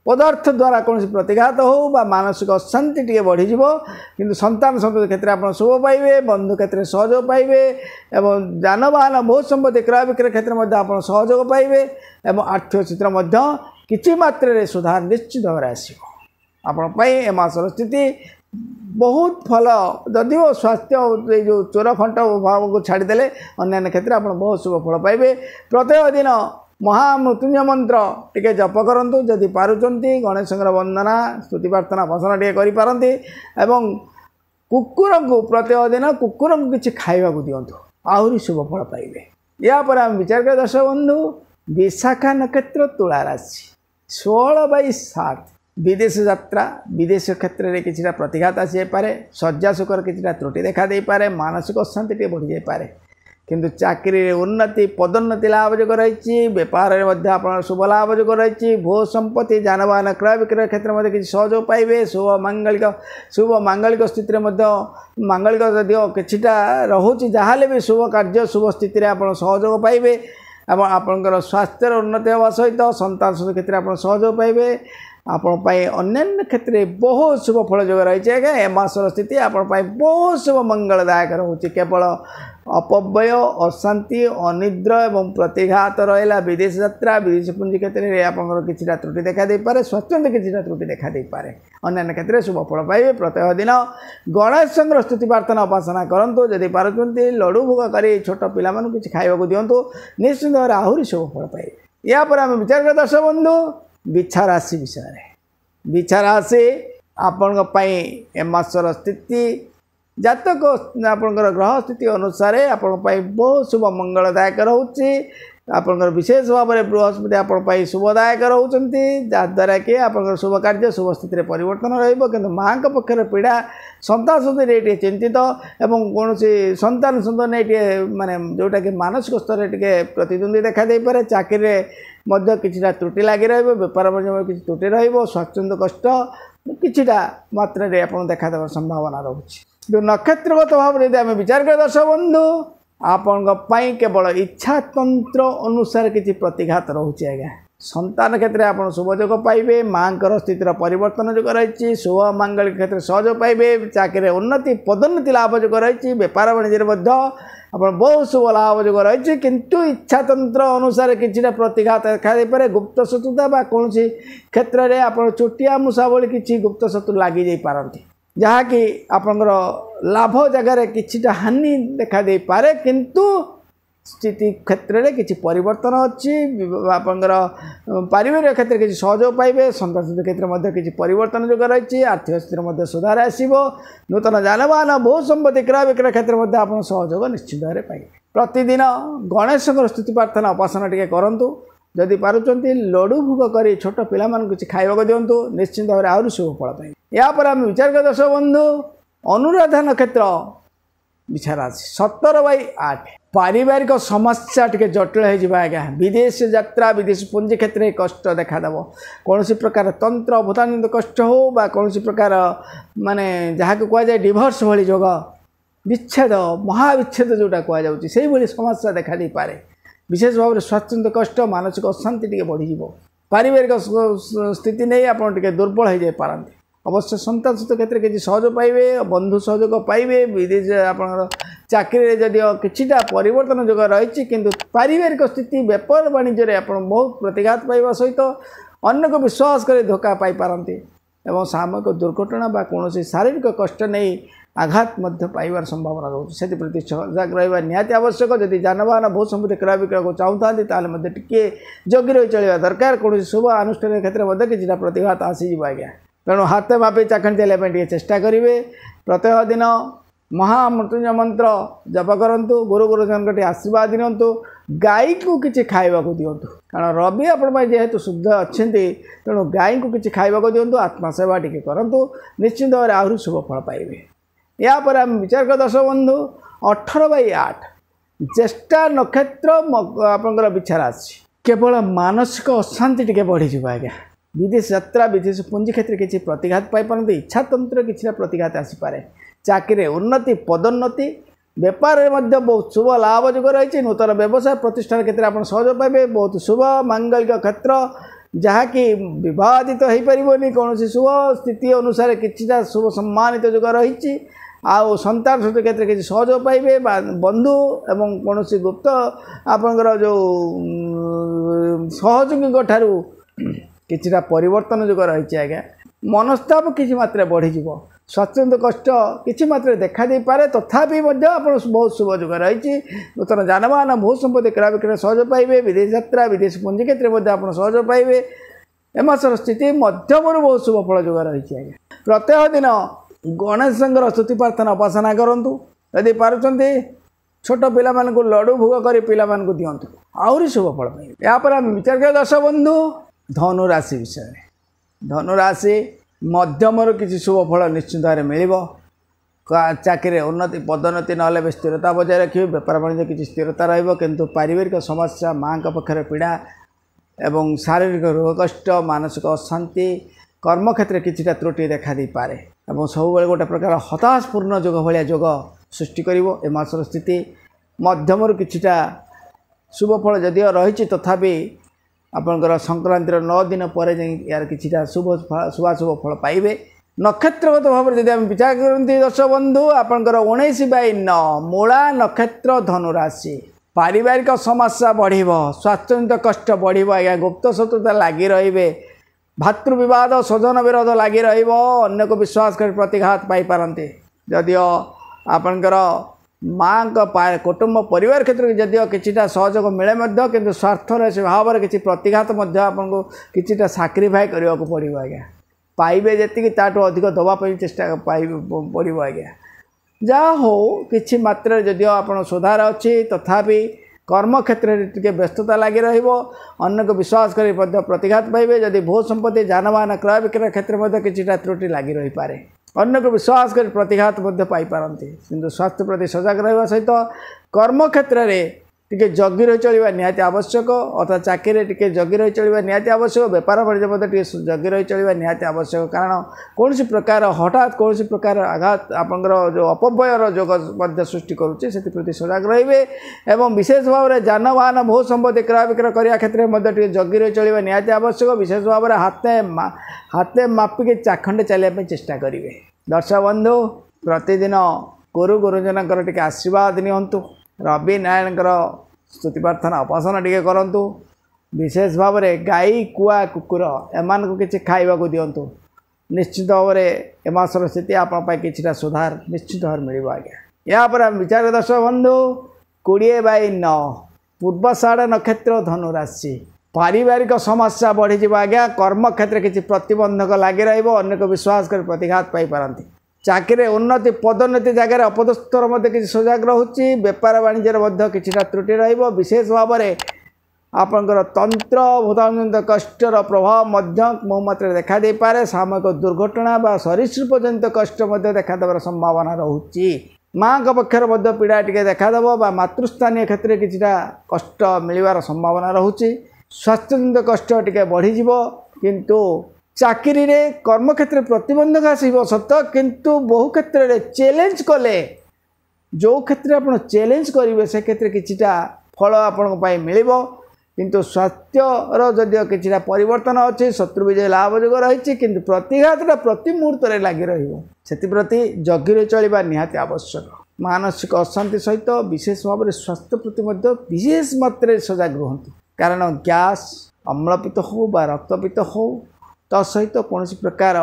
पदार्थ द्वारा कौन प्रतिघात हो मानसिक अशांति टे बढ़ीज कि संतान संतति क्षेत्र में आप शुभ पाइबे बंधु क्षेत्र में सहयोग पाइबे एवं जानवाहन बहुत संपत्ति क्रय विक्रय क्षेत्र में आप सहयोग पाइबे एवं आर्थिक क्षेत्र किछि मात्रा सुधार निश्चित भाव आसो ए मासर स्थिति बहुत फल जदि स्वास्थ्य जो चोर फंट भाव को छाड़देले अन्य क्षेत्र में आप बहुत शुभ फल पाइबे प्रत्येक दिन महामृत्युंजय मंत्र टिके जप करूँ जदि पारुचंती गणेश वंदना स्तुति प्रार्थना भजन टे करें एवं कुकुर को प्रत्येक दिन कुकुर को किसी खाइबा दिंतु आहरी शुभ फल पाइबे यापर आम विचार कर दर्शक बंधु विशाखा नक्षत्र तुला राशि 16/7 विदेश यात्रा विदेश क्षेत्र में किसी प्रतिघात आसी जाए शଯ୍ୟା सुखर किसी त्रुटि देखा दे पारे मानसिक अशांति टे बढ़ी जाए किंतु चाकरी उन्नति पदोन्नति लाभ जोग रही बेपार में आप शुभ लाभ जोग रही भू संपत्ति जानवाहन क्रय विक्रय क्षेत्र में किसी सहयोग पाइबे शुभ मांगलिक स्थिति मांगलिक जदिव किछिटा रोचे जहाँ भी शुभ कार्य शुभ स्थिति में आप सहयोग पाइबे एवं आपंकर स्वास्थ्य उन्नति होगा सहित संतान क्षेत्र में आप सहयोग पाइबे आपण अन्य क्षेत्र में बहुत शुभ फल जोग रही है ए मासर स्थिति आपण बहुत शुभ मंगलदायक रोचे केवल अपव्यय अशांति अनिद्रा एवं प्रतिघात रहा विदेश यात्रा विदेश पुंजी क्षेत्र में आप किसी त्रुटि देखा दे पारे स्वास्थ्य किसी त्रुटि देखा दे पारे अन्य क्षेत्र में शुभ फल पाइबे प्रत्येक दिन गणेश स्तुति प्रार्थना उपासना करूँ जदि पार्टी लड्डू भोग कर छोट पिला किसी खाइबा दिंतु निश्चित भाव आहरी शुभ फल पाइबे यापर आम विचार कर दर्शक बंधु बिछा राशि विषय बिछा राशि आपण मासर स्थिति जातक आपंकर ग्रह स्थिति अनुसार आपण बहुत शुभ मंगलदायक रोचे आपंकर विशेष भाव में बृहस्पति आपण शुभदायक रोचंती जहाद्वारा कि आपंकर शुभ कार्य शुभ स्थिति परिवर्तन रहिबो माँ पक्षर पीड़ा संतान संतति टे चिंतित एवं कौन संतान संतान टे माने जोटा कि मानसिक स्तर टे प्रतिद्वंदी देखा दे पारे चाकरी किछिटा त्रुटि लगी बेपार किसी त्रुटि स्वास्थ्य कष्ट किछिटा मात्रा आप देखा देवार संभावना रोचे जो नक्षत्रगत भाव में आम विचार कर दर्शक बंधु आपण केवल इच्छा तंत्र अनुसार किसी प्रतिघात रोचे आज्ञा संतान क्षेत्र में आप शुभयोग पाइबे माँ स्थितिर परिवर्तन जोग रही शुभ मांगलिक क्षेत्र सहयोग पाइबे चाकरी उन्नति पदोन्नति लाभ जोग रही बेपार वाणिज्य आप बहुत शुभ लाभ जोग रही किंतु इच्छा तंत्र अनुसार किसी प्रतिघात देखा दे पारे गुप्त शत्रुता कौन क्षेत्र में आप चोटिया मूषा भली किसी गुप्त शत्रु लगी जा पारती जहाँकि आपंकर लाभ जगार किछिटा हानि देखा दे पारे किंतु स्थिति क्षेत्र में किसी परिवर्तन अच्छी आपंकर पारिवारिक क्षेत्र किसी सहयोग पाइबे संतान क्षेत्र में किसी परिवर्तन जोग रही आर्थिक स्थिति में सुधार आसो नूतन जानवाहन बहुत संपत्ति क्रय विक्रय क्षेत्र में आप सहयोग निश्चित भाव में पाइबे प्रतिदिन गणेश स्तुति प्रार्थना उपासना टे करूँ जदि पार्टी लड्डू भोग कर छोट पिला किसी खाइबा दिंतु निश्चित भाव में आहरी शुभ फल पाइबे यापर आम विचार कर दर्शक बंधु अनुराधा नक्षत्र बिछा राशि 17/8 पारिवारिक समस्या टे जटिल हो आज्ञा विदेश यात्रा विदेश पुंजी क्षेत्र में कष्ट देखादेव कौन प्रकार तंत्र भूतानित कष्ट हो कौन प्रकार माने जहाँ को कहुए डिभोर्स भली जोग विच्छेद महाविच्छेद जोटा कहुच्छी से भाई समस्या देखा दे पारे विशेष भाव में स्वास्थ्य कष्ट मानसिक अशांति टे बढ़ी पारिवारिक स्थिति नहीं आप दुर्बल हो जापारती अवश्य संतान सहित क्षेत्र में किसी सहयोग पाइबे बंधु सहयोग पाइबे विदेश आप चाकरी जदि किछिटा परिवर्तन जोग रही किंतु पारिवारिक स्थिति व्यापार वाणिज्य आप बहुत प्रतिघात पाइबा सहित अन्य को विश्वास कर धोखा पाई पारती एवं सामयिक दुर्घटना बा कौन शारीरिक कष्ट नहीं आघात मध्य पाइबार संभावना रोचे से प्रति सजग रहा निहाती आवश्यक जदि जानवाहन भू संपत्ति क्रय विक्रय को चाहूँ ताल टे जगी रही चलवा दरकार कौन शुभ अनुष्ठान क्षेत्र में कि प्रतिघात आसीज आज्ञा तेणु हाथ मापी चाखणी चलने चेष्टा करेंगे प्रत्येक दिन महामृत्युंजय मंत्र जप करूँ गुरु गुरुजन के आशीर्वाद दिंतु गाई को किसी खावा दिंतु कारण रवि आपण जेहेतु शुद्ध अच्छा तेणु गाई को किसी खावा दिंतु आत्मा सेवा टी करूँ निश्चित भाव आहरी शुभ फल पाइबे यापर आम विचार कर दर्शक बंधु 18/8 ज्येष्ठा नक्षत्र आपंकर विचार आसी केवल मानसिक अशांति टे बढ़ी आज्ञा विदेश यात्रा विदेश पुंजी क्षेत्र किसी प्रतिघात पाई इच्छा तंत्र किसी प्रतिघात आसीपे चाकरी उन्नति पदोन्नति बेपार में बहुत शुभ लाभ जोग रही नूतन व्यवसाय प्रतिष्ठान क्षेत्र में आप सहयोग पाइबे बहुत शुभ मांगलिक क्षेत्र जहाँकि विवादित हो पारनि कौन शुभ स्थिति अनुसार किछिटा शुभ सम्मानित जोग रही आउ संतान सहित क्षेत्र किसी सहयोग पाइबे बंधु एवं कौन गुप्त आपंकर जो सहयोगी ठारू किछिटा परिवर्तन जोग रही आज्ञा मनस्ताप किसी मात्रा बढ़ी स्वास्थ्य कष्ट किसी मात्रा देखा दे पारे तथापि आप बहुत शुभ जोग रही नूतन जानवाहन भू संपत्ति क्रय विक्रय सहयोग पाइबे विदेश यात्रा विदेश पुंजी क्षेत्र में आप सहयोग पाइबे एमासर स्थिति मध्यम बहुत शुभ फल जोग रही आज्ञा प्रत्येक दिन गणेश स्तुति प्रार्थना उपासना करूँ यदि पार्टी छोट पिला लड्डू भोग कर पिला दिंतु आहरी शुभ फल पाइबे यापर आम विचार कर दर्शक बंधु धनुराशि विषय धनुराशि मध्यम किसी शुभ फल निश्चित भाव में मिल चाकरी उन्नति पदोन्नति ना भी स्थिरता बजाय रखिए बेपार वाणिज्य किसी स्थिरता रु पारिवारिक समस्या माँ पक्षर पीड़ा एवं शारीरिक रोग कष्ट मानसिक अशांति कर्म क्षेत्र किसी त्रुटि देखा दे पारे और सब गोटे प्रकार हताशपूर्ण जोग भाया जोग सृष्टि कर मासर स्थिति मध्यम किछिटा शुभ फल जदिव रही तथापि आपंकर संक्रांतिर 9 दिन पर यार किछिटा शुभाशुभ फल पाइबे नक्षत्रगत भाव में जब विचार करते दर्शक बंधु आपंकर 19/9 मूला नक्षत्र धनुराशि पारिवारिक समस्या बढ़ स्वास्थ्य कष्ट बढ़ आज्ञा गुप्त शत्रुता लगी रे भातृविवाद स्वजन विरोध लगी रन्न को विश्वास कर प्रतिघात पाई पारते जदिव आपंकर माँ कुटुंब परिवार क्षेत्र में जदिव किछिटा सहयोग मिले कि स्वार्थर से भाव में किसी प्रतिघात आपको किछिटा साक्रिफाई करने को पड़ो आज्ञा पाइबे जी ताठू अधिक दवाई चेष्टा पड़ो आज्ञा जहाँ हो कि मात्रा जदिव आप सुधार अच्छी तथापि कर्म क्षेत्र में व्यस्तता लगी रन्न को विश्वास कर प्रतिघात पाइबे जदि भू संपत्ति जानवाहन क्रय विक्रय क्षेत्र में किछिटा त्रुटि लगी रही पारे अन्य को विश्वास कर प्रतिघात पाई पारती किंतु स्वास्थ्य प्रति सजग रहा सहित कर्म क्षेत्र में टिके जगी रही चलवा निहाती आवश्यक अर्थात चाकरी टिके जगी रही चलवा निहाती आवश्यक बेपार वाणिज्य जगी रही चलवा निहाती आवश्यक कारण कौन प्रकार हठात कौन प्रकार आघात आपंकर जो अपव्ययर जोग सृष्टि करुचे से प्रति सजग रे एवं विशेष भाव में जानवाहन भू संपत्ति क्रय विक्रय करने क्षेत्र में जगी रही चलवा निहाती आवश्यक विशेष भाव में हाथे मापिक चाखंडे चलने चेष्टा करेंगे दर्शक बंधु प्रतिदिन गुरु गुरुजन टे आशीर्वाद नियंतु रवि नारायण स्तुति प्रार्थना उपासना टे करूँ विशेष भाव में गाई कुआ कुकुर एमान को किसी खाइबा दिंतु निश्चित भाव में एमासर स्थिति आपंपाई किछिटा सुधार निश्चित भाव मिल आज्ञा यापर आम विचार दर्शक बंधु 20/9 पूर्वाषाढ़ नक्षत्र धनुराशि पारिवारिक समस्या बढ़ी आज्ञा कर्म क्षेत्र किसी प्रतिबंधक लगी रन्न को विश्वास कर प्रतिघात पाई पारती चाकरी उन्नति पदोन्नति जगह अपदस्थर मध्य किसी सजग रोचे बेपार वाणिज्य किछिटा त्रुटि विशेष भाव में आपंकर तंत्र भूताजनित कष्टर प्रभाव बहु मात्रा देखा दे पारे सामयिक दुर्घटना बा सरीसृप जनित कष्ट देखा देवार संभावना रोचे माँ पक्षर पीड़ा टी देखादेव मातृस्थानीय क्षेत्र में किछिटा कष्ट मिलवार संभावना रोचे स्वास्थ्यजनित कष्ट टी बढ़ी किंतु चाकरी रे कर्म क्षेत्र प्रतिबंधक आसब सत किंतु बहु क्षेत्र में चैलेंज कले जो क्षेत्र में आप चैलेंज करेंगे से क्षेत्र में किछिटा फल आपण मिल किंतु स्वास्थ्यर जदिव किछिटा परिवर्तन अच्छे शत्रु विजय लाभ जोग रही कि प्रतिघातटा प्रति मुहूर्त लगी रही जगी रही चलवा निहाती आवश्यक मानसिक अशांति सहित विशेष भाव में स्वास्थ्य प्रति विशेष मात्रा सजग रुहतु कारण गैस अम्लपित्त हो बा रक्तपित्त हो सहित कौन प्रकार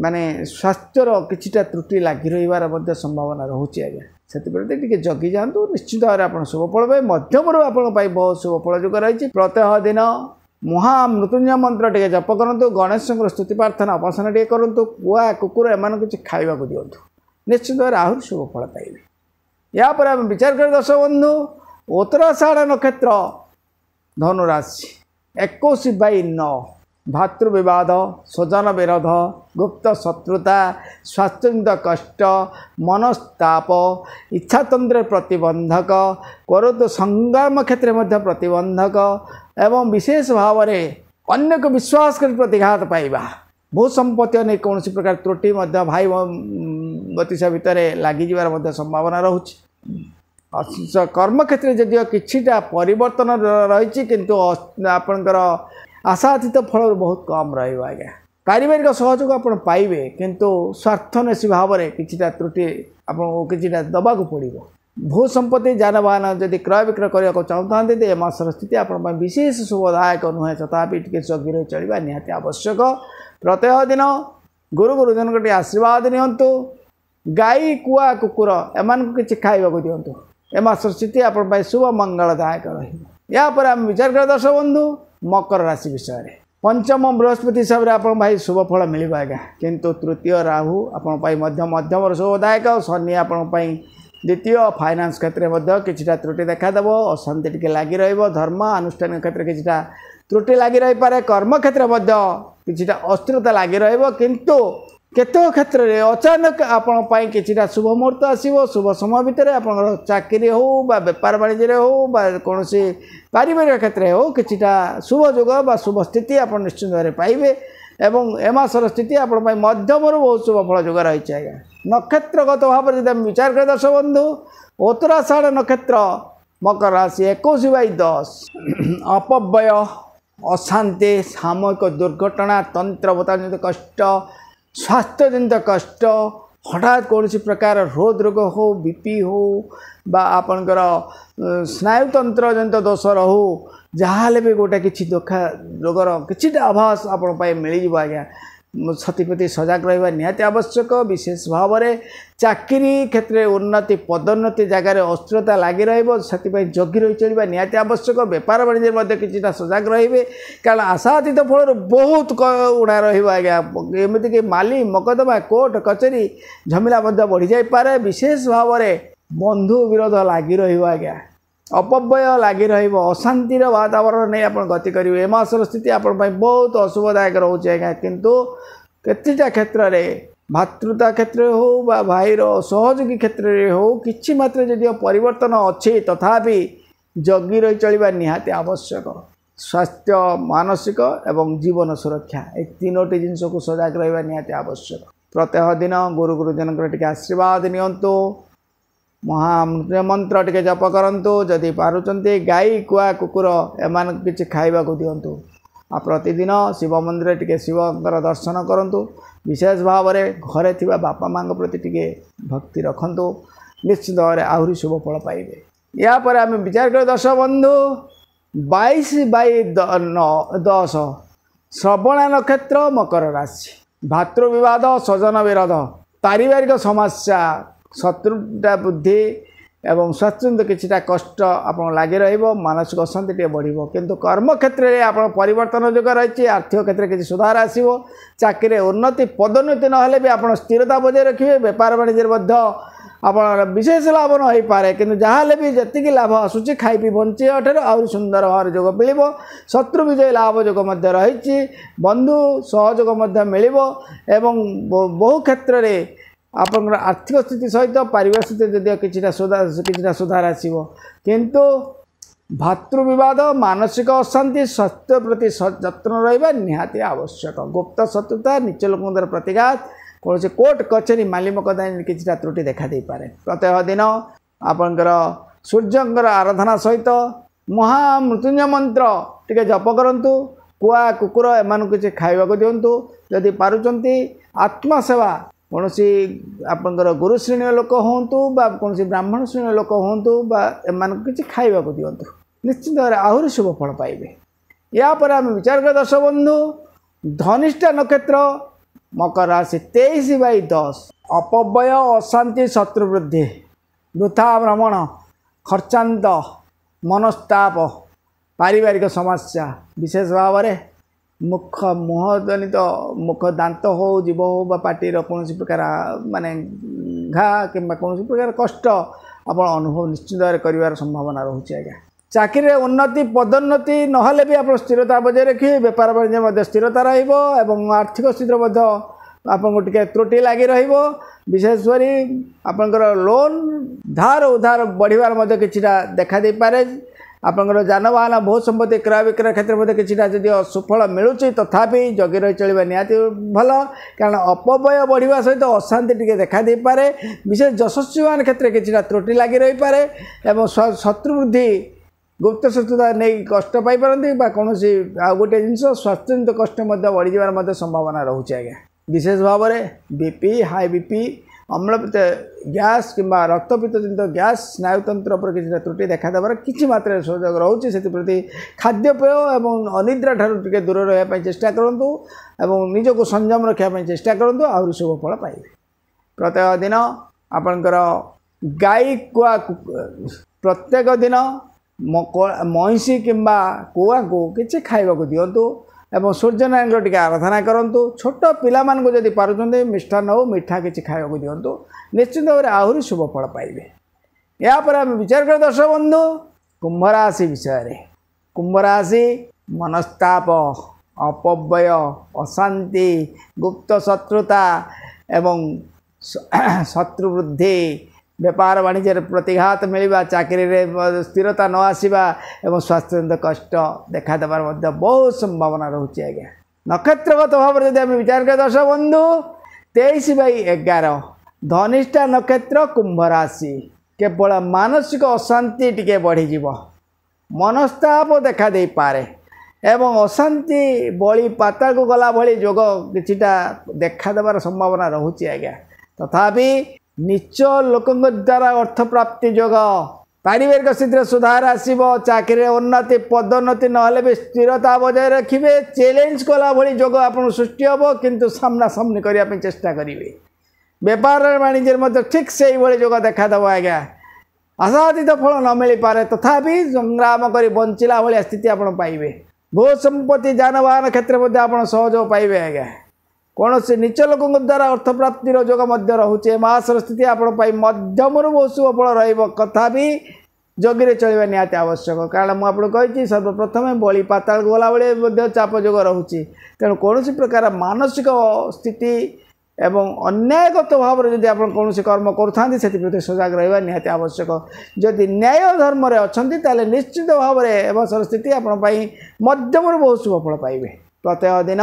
माने स्वास्थ्यर किछिटा त्रुटि लगी रही संभावना रोचे आज्ञा से टे जगी जातु निश्चित भाव में आप शुभफल पाए मध्यम आपण बहुत शुभफल जोग रही प्रत्यह दिन महामृत्युंजय मंत्र टे जप करूँ गणेश स्तुति प्रार्थना उपासना टे करूँ कुआ कुकुर एम किसी खावा दिंतु निश्चित भाव आहरी शुभफल पाइबे या पर आम विचार कर दर्शक बंधु उत्तराषाढ़ नक्षत्र धनुराशि 21/9 भातृविवाद स्वजन विरोध गुप्त शत्रुता स्वास्थ्यजनित कष्ट मनस्ताप इच्छातंत्र प्रतिबंधक करोतु संग्राम क्षेत्र में प्रतिबंधक एवं विशेष भाव में अन्य को विश्वास कर प्रतिघात पाइबा भू संपत्ति नहीं कौन प्रकार त्रुटि भाई बतीसा भितर लगिज संभावना रोचे कर्म क्षेत्र जदिव किछिटा परिवर्तन रही किंतु आपणकर आशातीत फल बहुत कम रहा आज्ञा पारिवारिक सहयोग आप पाइबे किंतु स्वार्थनेसी भाव में किछिटा त्रुटि आपको किछिटा दबाक पड़ो भू संपत्ति जानवाहन जदि क्रय विक्रय करने को चाहते तो मासर स्थिति आप विशेष शुभदायक नुहे तथापि टी जगी रही चलवा निहाती आवश्यक प्रत्यह दिन गुरु गुरुजन को आशीर्वाद नियंतु गाई कुआ कुकुर एम किसी खाइबा दिंतु ए मासर स्थिति आप शुभ मंगलदायक रहा आम विचार कर दर्शक बंधु मकर राशि विषय में पंचम बृहस्पति हिसाब से आप भाई शुभफल मिल आज्ञा किंतु तृतीय राहु आप मध्यम शुभदायक शनि आप द्वितीय फाइनान्स क्षेत्र में किछिटा त्रुटि देखादेव अशांति टी लगी धर्म आनुष्ठानिक क्षेत्र किछिटा त्रुटि लगी रही पारे कर्म क्षेत्र में किछिटा अस्थिरता लगी किंतु केतक क्षेत्र में अचानक आपण किछिटा शुभ मुहूर्त आसो शुभ समय भितर आप चाकरी हो बा बेपार वाणिज्य हो बा कौन पारिवारिक क्षेत्र हो किछिटा शुभ जोग बा शुभ स्थिति आप निश्चित भाव में पाइबे एवं एमासर स्थिति आप मध्यम बहुत शुभफल जोग रही आज्ञा नक्षत्रगत भाव में जब विचार कर दर्शक बंधु उत्तराषाढ़ नक्षत्र मकर राशि 21/10 अपव्यय अशांति सामूहिक दुर्घटना तंत्रवताजनित कष्ट स्वास्थ्यजनित कष्ट हठात कौन प्रकार हृद रोग हो बीपी हो बा आपणकर स्नायुतंत्र जनित दोष रहू जहाँ भी गोटे किसी दुखा रोगर किछिटा आभास आप मिल आज्ञा क्षतिप्रति सजग रहा निहाती आवश्यक विशेष भाव में चाकरी क्षेत्र में उन्नति पदोन्नति जगार अस्थिरता लगी रही जगी रही चलवा निहाती आवश्यक बेपार वाणिज्य किछिटा सजग रे कारण आशातीत फल बहुत उड़ा रहा एमतीक माली मकदमा कोर्ट कचेरी झमेला बढ़ी जापे विशेष भाव में बंधु विरोध लगी रहा अपव्यय लगी अशांतिर वातावरण नहीं आप गति करेंगे एमासर स्थिति आप बहुत अशुभदायक रोचे आज्ञा किंतु केतिटा क्षेत्र में भातृता क्षेत्र हो बा भाईर सहयोगी क्षेत्र में हो किछि मात्र जदि परिवर्तन अच्छे तथापि जगी रही चलवा निहाती आवश्यक स्वास्थ्य मानसिक एवं जीवन सुरक्षा ए तीनोटी जिनस को सजग रहा निहाती आवश्यक प्रत्यह दिन गुरु गुरुजन टे आशीर्वाद नियंतु महामृत्युंजय मंत्र टे जप करंतु जदि पारुचंती गाई कुआ कुकुर एमान किछि खाइबा को दियंतु आ प्रतिदिन शिव मंदिर टे शिवंकर दर्शन करंतु विशेष भाव में घरे थिबा बापा माँ प्रति टे भक्ति रखंतु निश्चित भाव में आहरी शुभ फल पाइबे या पर आम विचार कर दर्शक बंधु 22/10 श्रवणा नक्षत्र मकर राशि भातृविवाद स्वजन विरोध पारिवारिक समस्या शत्रुता बुद्धि एवं स्वास्थ्य किछिटा कष्ट आप लगी मानसिक अशांति टे बढ़ो किंतु कर्म क्षेत्र में आप परिवर्तन जोग रही आर्थिक क्षेत्र में किसी सुधार आसो चाकरी उन्नति पदोन्नति ना भी आप स्थिरता बजाय रखिए बेपार वाणिज्य आप विशेष लाभ न हो पारे कि जहाँ भी जी लाभ आसूँ खाई पी बंची आहरी सुंदर भाव जोग मिल शत्रु विजय लाभ जोग रही बंधु सहयोग मिल एवं बहु क्षेत्र में आप आर्थिक स्थिति सहित पारिवारिक स्थिति जदि किछिटा सुधार आसो किंतु भातृविवाद मानसिक अशांति स्वास्थ्य प्रति जत्न रहा निहाती आवश्यक गुप्त शत्रुता निच लोक प्रतिघात कौन कोर्ट कचेरी माली मकद्दमा किसी त्रुटि देखा दे पारे। प्रत्येक दिन आपणकर सूर्यंकर आराधना सहित महामृत्युंजय मंत्र टिके जप करंतु। कुआ कुकुर एमान किसी खाइबा को दिंतु। जदि पारुचंती आत्मा सेवा कौन आपणकर गुरु श्रेणी लोक हूँ कौन ब्राह्मण श्रेणी लोक हूँ एमान किसी खाइबा को दिंतु। निश्चित भाव आहरी शुभ फल पाइबे। या पर आम विचार कर दर्शक बंधु धनिष्ठा नक्षत्र मकर राशि 23/10 अपव्यय अशांति शत्रुवृद्धि वृथा भ्रमण खर्चांत मनस्ताप पारिवारिक समस्या विशेष भाव में मुख मुहजनित मुख दांत हो जीव हो पार्टीर कौन प्रकार माने घा कि कौन प्रकार कष्ट आप अनुभव निश्चित भाव कर संभावना रोचे। आज्ञा चाकरी उन्नति पदोन्नति नहले भी आप स्थिरता बजाय रखिए। बेपार वाणिज्य स्थिरता रही आर्थिक स्थिति आपको टे त्रुटि लगी विशेषकर आपंकर लोन धार उधार बढ़िबार कि देखा दे पारे। आपंकर जानवाहन बहुत संपत्ति क्रय विक्रय क्षेत्र में कि सुफल मिलूँ तथापि जगी रही चलवा निहाती भल कारण अपव्यय बढ़िया सहित अशांति टी देखा दे पारे। विशेष यशस्वीमान क्षेत्र में कि त्रुटि लगी रही पारे और शत्रुवृद्धि गुप्त शत्रुता नहीं कष्ट पाई कौन आ गोटे जिन स्वास्थ्य जनित कष्ट बढ़ संभावना रोचे। आज्ञा विशेष भाव में बीपी हाई बीपी अम्लपित्त गैस कि रक्तपित्त जनित गैस स्नायुतंत्र पर किसी त्रुटि देखा देवार किसी मात्रा सहयोग रोचे। से खाद्यपेय और अनिद्रा ठार टे दूर रहा चेष्टा करूँ और निजक संयम रखापी चेष्टा करूँ आहरी शुभ फल पाइबे। प्रत्येक दिन आपणकर गाई कुआ प्रत्येक दिन महिषी कि कुआ को किसी खाइबा को दिंतु एवं सूर्यनारायण टी आराधना करूँ। छोट पिला जदि पार्टी मिष्ठान हो मिठा किसी खाइबा को दिंतु निश्चित भाव में आहरी शुभ फल पाइबे। यापर आम विचार कर दर्शक बंधु कुंभ राशि विषय। कुंभ राशि मनस्ताप अपव्यय अशांति गुप्त शत्रुता एवं शत्रुवृद्धि व्यापार वाणिज्य प्रतिघात मिलवा चाकरी रे स्थिरता न आसवा एवं स्वास्थ्य कष्ट देखा देवार बहुत संभावना रोचे। आज्ञा नक्षत्रगत भाव में जब विचार कर दर्शक बंधु 23/11 धनिष्ठा नक्षत्र कुंभ राशि केवल मानसिक अशांति टिके बढ़ीज मनस्ताप देखा दे पारे एवं अशांति बड़ी पाता को गला भली जोग किछिटा देखा देवार संभावना रोचे। आज्ञा तथापि नीच लोक द्वारा अर्थ प्राप्ति जोग पारिवारिक स्थिति सुधार आसब चाकरी उन्नति पदोन्नति नहले भी स्थिरता बजाय रखिए। चैलेंज कला भली जोग आपन सृष्टि हम किंतु सामना सामनी करने चेष्टा करेंगे। व्यापार वाणिज्य ठीक से ही जोग देखादेव। आज्ञा आशातीत फल न मिल पारे तथापि संग्राम कर बंचला भाया स्थिति आप पाइबे। भू संपत्ति जानवाहन क्षेत्र में आप सहयोग पाइबे। आज्ञा कौन से नीच लोक द्वारा अर्थ प्राप्तिर जोग रोचे। मासर स्थिति आपण मध्यम बहुत शुभ फल रथापि जगिरे चलवा निहाती आवश्यक कारण मुझे सर्वप्रथम बलि पाताल गला बेले चाप जोग रोचे। तेणु कौन प्रकार मानसिक स्थिति एवं अन्यायगत भाव में जब आप कौन कर्म करुँचे सजग रहा निहाती आवश्यक। जदि न्याय धर्म में अच्छा ताले निश्चित भाव में एवं स्थिति आप मध्यम बहुत शुभ फल पाइबे। प्रत्येक दिन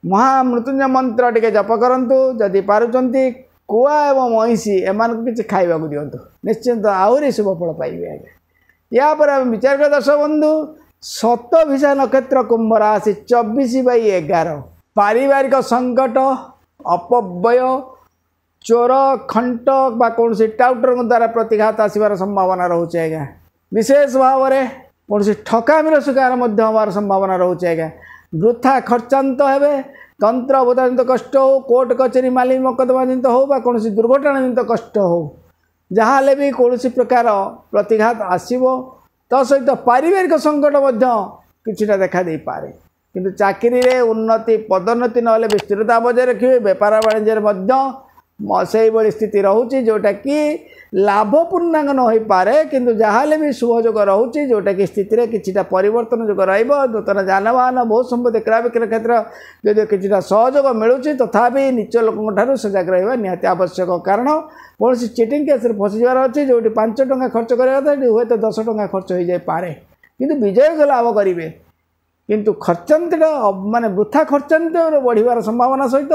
महामृत्युंजय मंत्र टिके जप करंतु। जदि पारुचंती कुआ एवं महिषी एमान किसी खाइबा को दिंतु निश्चिंत आहरी शुभ फल पाइबे। या पर आम विचार कर दर्शक बंधु शतभिषा नक्षत्र कुंभ राशि 24/11 पारिवारिक संकट अपव्यय चोर खंट कौन टाउटर द्वारा प्रतिघात आसबार संभावना रोचे। आज्ञा विशेष भाव में कौन ठकामीर शिकार हमार संभावना रोचे। आज्ञा वृथा खर्चांत हे तंत्र अवतारित कष्ट हो कोर्ट कचेरी माली मकद्दमा जनित हो कौन दुर्घटना जनित कष्ट हो जहाँ भी कौन प्रकार प्रतिघात आसो सहित पारिवारिक संकट किछिटा देखा दे पारे। किंतु चाकरी रे उन्नति पदोन्नति नहले भी स्थिरता बजाय रखिए। व्यापार वाणिज्य से भाई स्थिति रोचे जोटा कि लाभपूर्णांग न हो पारे किंतु जहाँ भी शुभयोग रोचे जोटा कि स्थिति किछिटा परिवर्तन जोग नूतन जानवाहन बहुत संपत्ति क्रय विक्रय क्षेत्र जदि किछिटा सहयोग मिलूँ तथापि नीच लोक सजग रहा निहाती आवश्यक कारण कौन चिटिंग केस फसीजार अच्छे जो 5 टंका खर्च करा हुए तो 10 टंका खर्च हो जाए पारे किंतु विजय को लाभ करेंगे। किंतु खर्चांतर माने वृथा खर्चांतर बढ़िवार संभावना सहित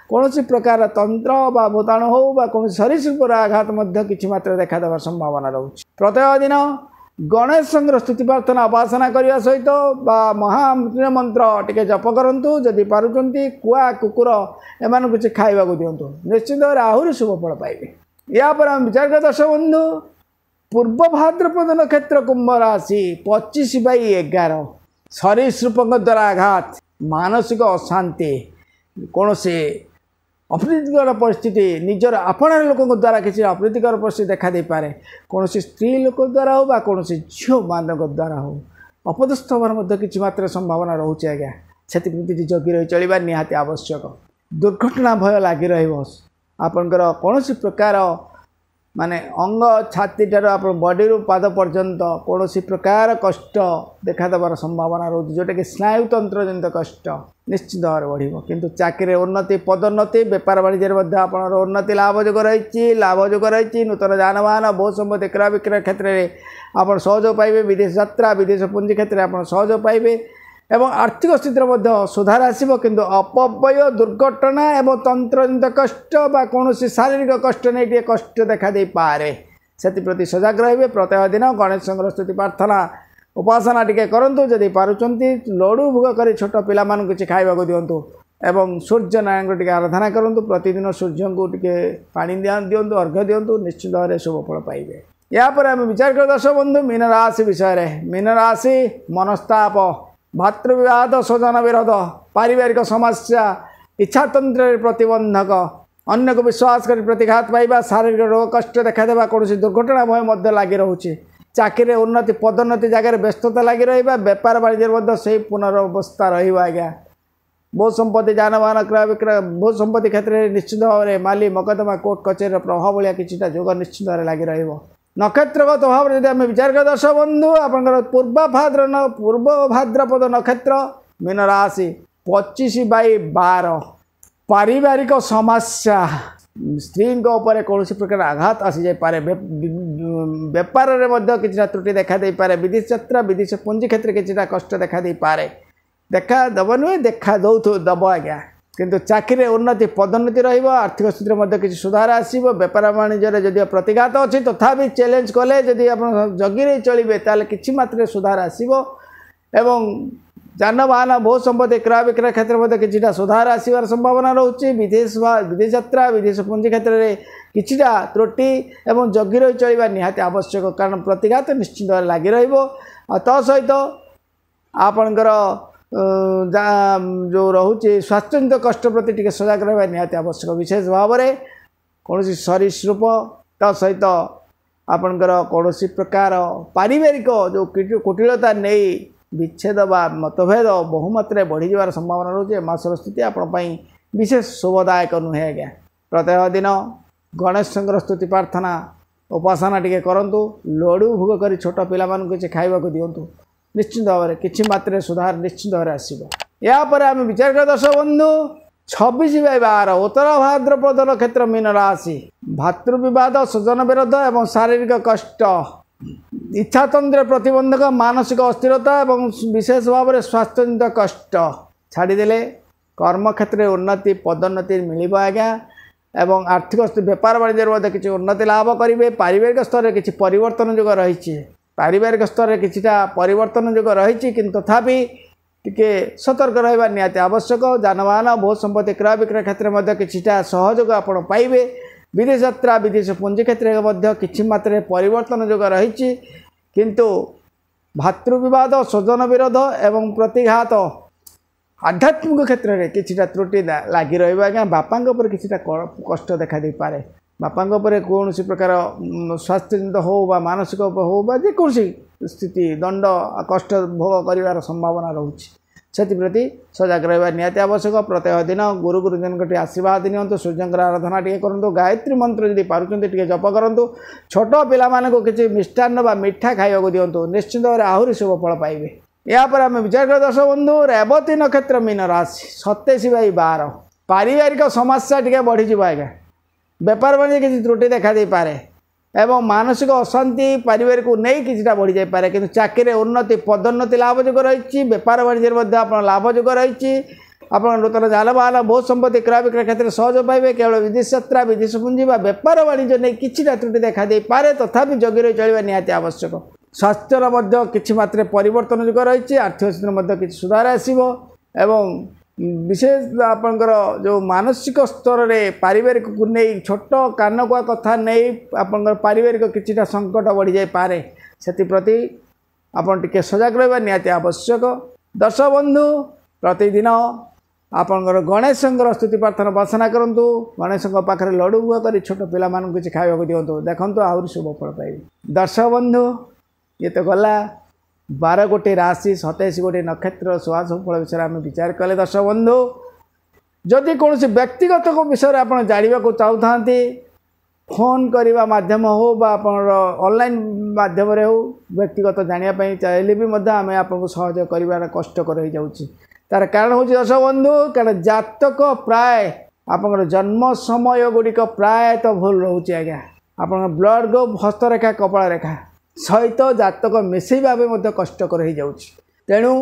कौन प्रकार तंत्र बा भूताणु हो बा कौन सरीसृपर आघात किछि मात्रा देखा देवार संभावना रोचे। प्रत्येक दिन गणेश स्तुति प्रार्थना उपासना करने सहित बा महामृत्युंजय मंत्र टिके जप करंतु जदि पारुचंती कुआ कुकुर एमान किछि खाइबा को दियंतु निश्चित भाव आहुरी शुभ फल पाइबे। या पर हम विचार कर दर्शक बंधु पूर्व भाद्रपद नक्षत्र कुंभ राशि 25/11 सरीसृपों द्वारा आघात मानसिक अशांति कौन से अप्रीतिकर परिस्थिति निजर आपणार लोक द्वारा किसी अप्रीतिकर परिस्थिति देखा दे पारे कौन स्त्री लोक द्वारा हो कौन झील मान द्वारा हो अपदस्थ होवार किसी मात्रा संभावना रोचे आज्ञा से जगी रही चलवा निहाती आवश्यक। दुर्घटना भय लगी रपणकर कौन प्रकार माने अंग छाती ठार आप बॉडी रू पाद पर्यंत कौन प्रकार कष्ट देखा देवार संभावना रोचे जोटा कि स्नायुतंत्र जनित कष्ट निश्चित भाव बढ़ किंतु चाकरी उन्नति पदोन्नति बेपार वाणिज्य आप उन्नति लाभजोग रही नूतन जानवाहन बहुत संपत्ति क्रय विक्रय क्षेत्र में आप सहयोग पाइबे विदेश यात्रा विदेश पुंजी क्षेत्र में आप सहयोग पाइबे एवं आर्थिक स्थिति सुधार आसब किंतु अपव्यय दुर्घटना एवं तंत्रजनित कष्ट बा कौन शारीरिक कष्ट नहीं कष्ट देखा दे पारे से प्रति सजग रहिबे। प्रत्येक दिन गणेश स्तुति प्रार्थना उपासना टिके करंतु जदि पारुचंती लड्डू भोग कर छोट पिला मान किछि खाइबा को दियंतु एवं सूर्य नारायण टिके आराधना करंतु प्रतिदिन सूर्य को टिके पानी दियंतु अर्घ्य दियंतु निश्चित भाव शुभ फल पाइबे। या पर हम विचार कर दर्शक बंधु मीन राशि विषय मीन राशि मनस्ताप भातृविवाद स्वजन विरोध पारिवारिक समस्या इच्छातंत्र प्रतिबंधक अन्य को विश्वास कर प्रतिघात पाइबा शारीरिक रोग कष्ट देखा देवा कौन दुर्घटना भय लगी रोचे चाकरी उन्नति पदोन्नति जगह व्यस्तता लगी रहा बेपार वाणिज्य से पुनर्वस्था रहा बहुत संपत्ति जानवाहन क्रय विक्रय बहुत संपत्ति क्षेत्र में निश्चित भाव में माली मकदमा कोर्ट कचेरी प्रभाव भाया किसी जोग निश्चित भाव लगी रहा। नक्षत्रगत भाव में जब विचार कर दर्शक बंधु आपंकर पूर्व भाद्रपद नक्षत्र मीन राशि 25/12 पारिवारिक समस्या स्त्री कौन प्रकार आघात आसी जाए बेपार में किसी त्रुटि देखा दे पारे विदेश यात्रा विदेश पुंजी क्षेत्र किसी कष्ट देखा दे पारे देखा दब नुहे देखा दब आज्ञा किंतु चाकरी उन्नति पदोन्नति रहिबो आर्थिक स्थिति में किसी सुधार आसब बेपार वाणिज्य जदि प्रतिघात अच्छी तथापि चैलेंज कले जदि आप जगी रही चलिए ताले किछि मात्रा सुधार आसब एवं जानवाहन बहुत संपत्ति क्रय विक्रय क्षेत्र में किसी सुधार आसबार संभावना रोचे विदेश यात्रा विदेश पुंजी क्षेत्र में किसी त्रुटि एवं जगी रही चलवा निहाती आवश्यक कारण प्रतिघात निश्चित लगी रहित आपणकर जो रोचे स्वास्थ्यजनित कष्ट प्रति टिके सजग रहा निहाती आवश्यक विशेष भाव में कौन सरीसृप सहित आपणकर कौन प्रकार पारिवारिक जो कुटिलता नहीं विच्छेद बा मतभेद बहुमात्रा बढ़ी जवार संभावना रोचे मासर स्थिति आपंपाई विशेष शुभदायक नुहे आज्ञा। प्रत्येक दिन गणेश स्तुति प्रार्थना उपासना टिके करंतु लड्डू भोग कर छोट पिला मान किसी खाइबा को दियंतु निश्चित भाव में किसी मात्रा सुधार निश्चित भाव में आसब। या पर आम विचार कर दर्शक बंधु 26/12 उत्तर भाद्रपद नक्षत्र मीन राशि भातृविवाद स्वजन विरोध एवं शारीरिक कष्ट इच्छातंत्र प्रतिबंधक मानसिक अस्थिरता एवं विशेष भाव में स्वास्थ्यजनित कष्ट छाड़देले कर्म क्षेत्र में उन्नति पदोन्नति मिल आज्ञा एवं आर्थिक बेपार वाणिज्य किसी उन्नति लाभ करेंगे। पारिवारिक स्तर में किसी परिवर्तन जोग रही पारिवारिक स्तर में किसी परिवर्तन जोग रही किंतु तथापि टिके सतर्क रहा निहाती आवश्यक। जानवाहन बहुत संपत्ति क्रय विक्रय क्षेत्र में किसी सहयोग आप पाइबे विदेश यात्रा विदेश पुंजी क्षेत्र में किसी मात्रा परिवर्तन जोग रही किंतु भातृविवाद स्वजन विरोध एवं प्रतिघात आध्यात्मिक क्षेत्र में किसी त्रुटि लगी रहा बापा किसी कष्ट देखा दे पारे बापा कौन प्रकार स्वास्थ्यजनित हो मानसिक हो जेकोसी स्थिति दंड कष्ट भोग कर संभावना रोचे से प्रति सजग रहा निहाती आवश्यक। प्रत्येक दिन गुरु गुरुजन आशीर्वाद नियंतु सूर्यंकर आराधना टिके करूँ गायत्री मंत्र जब पार्टी टिके जप करूँ छोट पिला किसी मिष्टान्न बा मिठा खाइबा दिंतु निश्चित भाव में आहुरी शुभ फल पाइबे। या पर आम विचार कर दर्शक बंधु रेवती नक्षत्र मीन राशि 27/12 पारिवारिक समस्या टिके बढ़ी आज्ञा बेपार वाणिज्य किसी त्रुटि देखा दे पारे एवं मानसिक अशांति पारिवारिक नहीं किसी बढ़ी जापे कि चाकरी उन्नति पदोन्नति लाभजोग रही बेपार वाणिज्य आप लाभजोग रही आप नूतन जानवाहन बहुत संपत्ति क्रय विक्रय क्षेत्र में सहयोग पाइबे केवल विदेश यात्रा विदेश पुंजी बेपार वाणिज्य नहीं किसी त्रुटि देखा दे पारे तथापि जगी रही चलवा निहाती आवश्यक स्वास्थ्यर किसी मात्रा परिवर्तन जोग रही आर्थिक स्थिति किसी सुधार आसो एवं विशेष आपंकर जो मानसिक स्तर में पारिवारिक को नहीं छोट कानकुआ कथा नहीं आपंकर पारिवारिक किसी संकट बढ़ी जापे से प्रति आपन टिके सजग रहा निहाती आवश्यक दर्शक बंधु प्रतिदिन आपंकर गणेश स्तुति प्रार्थना उपासना करूँ गणेश पाखे लड्डू गुआ कर छोट पिला किसी खावा दिंतु देखो आहरी शुभ फल पाइबे दर्शक बंधु ये तो गला 12 गोटी राशि 27 गोटी नक्षत्र सुहाशुभ फल विषय आम विचार कले दर्शक बंधु जदि कौन व्यक्तिगत विषय आप जानवा चाहते फोन करने मध्यम हो ऑनलाइन माध्यम हो व्यक्तिगत जानापी चाहिए भी आम आपको सहयोग कर कष्टकर हो जाऊँगी तार कारण हूँ दर्शक बंधु कारण जातक प्राय आप जन्म समय गुड़िक प्राय तो भूल रोचे आज्ञा आप ब्लड ग्रुप हस्तरेखा कपाल रेखा सहित जातक मिसेवा कष्टकर हो जाऊँगी तेणु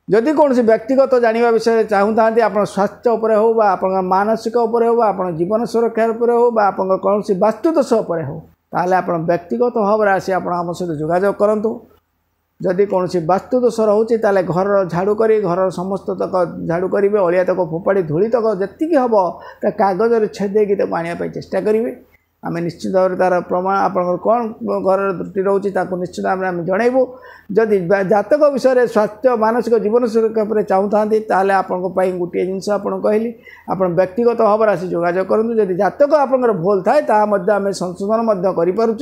जदि कौन व्यक्तिगत जानवा विषय चाहूँ आप स्वास्थ्य उपर हो आप मानसिक उपर हो आप जीवन सुरक्षा उपर हो आप कौन वास्तुदोष उपर हो ताले आप व्यक्तिगत भाव में आसी आम सहित जोगाजोग करूँ जदि कौन वास्तुदोष रोचे ताले घर झाड़ू कर घर समस्त तक झाड़ू करेंगे अलिया तक फोपाड़ी धूली तक जी हम कागज छेदेकी आने चेष्टा करेंगे आम निश्चित भाव तार प्रमाण आप कौन घर त्रुटि रोचे निश्चित भाव में जनइबू जदि जातक विषय स्वास्थ्य मानसिक जीवन सुरक्षा पर चाहूँ ताले आपण गोटे जिनस आप कहली आप व्यक्तिगत भाव में आसी जोगाजोग करूँ जदि जातक आपंकर भूल थाए आम संशोधन करें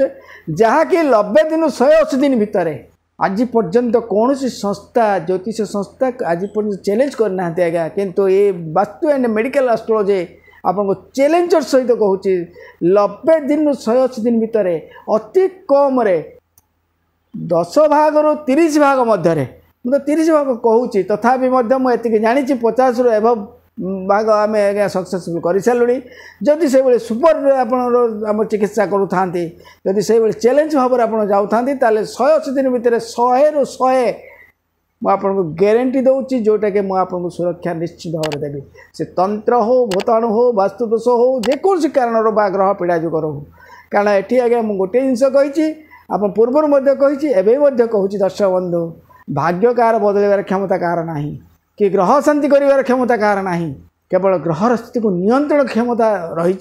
जहाँकि 90 दिन 180 दिन भितर आज पर्यंत कौन संस्था ज्योतिष संस्था आज पर्यटन चैलेंज करना आज्ञा किंतु ये वास्तु एंड मेडिकल एस्ट्रोलॉजी आपको चैलेंजर सहित कहूँ 90 दिन 180 दिन भितर अति कम 10 भाग रु 30 भाग मध्य मुझे 30 भाग कहूँ तथापि मुझे जानी 50 रु एभव भाग आम आज्ञा सक्सेसफुल कर सारूँ जदि से सुपर आप चिकित्सा करूँ जदि से चैलेंज भाव में आप जाऊँ ताले 180 दिन भितर 100 रु 100 मुझे ग्यारंटी दूसरी जोटा कि मुझे सुरक्षा निश्चित भाव में देवी से तंत्र हो भूताणु हो वास्तुदोष हो जेकोसी कारण बा ग्रह पीड़ा जुगर हो कारण ये आज्ञा मुझे गोटे जिनस कही आप पूर्वर कही कहूँ दर्शक बंधु भाग्य कार बदलवार क्षमता कार ना कि ग्रह शांति कर क्षमता कार ना केवल ग्रहर स्थिति को नियंत्रण क्षमता रही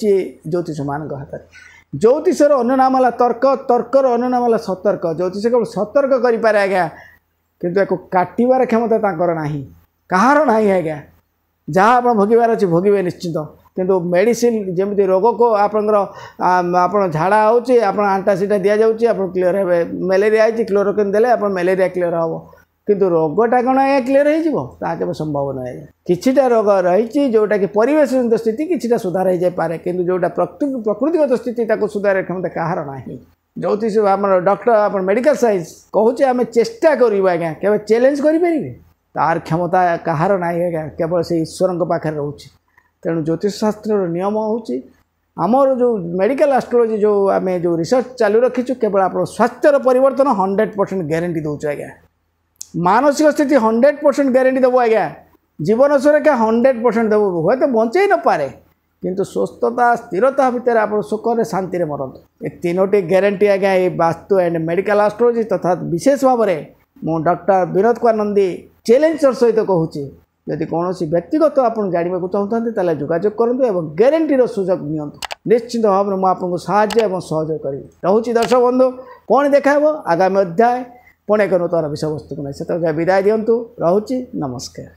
ज्योतिष मान हाथ में ज्योतिषर अन्य नाम है तर्क तर्कर अन्य नाम है सतर्क ज्योतिष केवल सतर्क करें आज्ञा किंतु एक काटार क्षमता तांकर नाही कहार नाही आज्ञा जहाँ आप भोगवार अच्छे भोगे निश्चित किंतु मेडिसिन जमी रोग को आप झाड़ा होचे आप आंटासीटा दि जाऊँगी आप क्लीयर हे मलेरिया है क्लोरोक्विन देले आप मलेरिया क्लीयर हम किंतु रोगटा कौन आज्ञा क्लीयर हो संभव ना आज्ञा किछिटा रोग रही जोटा कि परिवेश स्थिति किछिटा सुधार हो जाए कि जोटा प्रकृतिगत स्थिति सुधार क्षमता कहार ना ज्योतिष आम डॉक्टर आप मेडिकल साइंस कहूँ आम चेष्टा करूँ आज्ञा केवल चैलेंज करें तार क्षमता कहार ना आज्ञा केवल से ईश्वर पाखे रोचे तेणु ज्योतिष शास्त्र नियम हूँ आमर जो मेडिकल एस्ट्रोलॉजी जो आम जो रिसर्च चालू रखीचु केवल आप स्वास्थ्यर परिवर्तन 100% ग्यारंटी दूचे आज्ञा मानसिक स्थिति 100% ग्यारंटी देव आज्ञा जीवन सुरक्षा 100% देव हे तो बचे न पारे किंतु स्वस्थता स्थिरता भितर आप सुख शांति मरतु ये 3टी ग्यारंटी आज्ञा ये वास्तु एंड मेडिकल एस्ट्रोलॉजी तथा विशेष भाव में मु डॉक्टर विनोद कुमार नंदी चैलेंजर सहित कहूँ जदि कौन व्यक्तिगत आप जानवा चाहते ताले जोगाजोग करूँ और ग्यारंटी सुजोग नियंतु निश्चित भाव में मुझे साहाय्य और सहयोग करी रोचे दर्शक बंधु कौन देखा आगामी अध्याय पुणे एक नूतन विषय वस्तु को नहीं से विदाय दिंतु रोचे नमस्कार।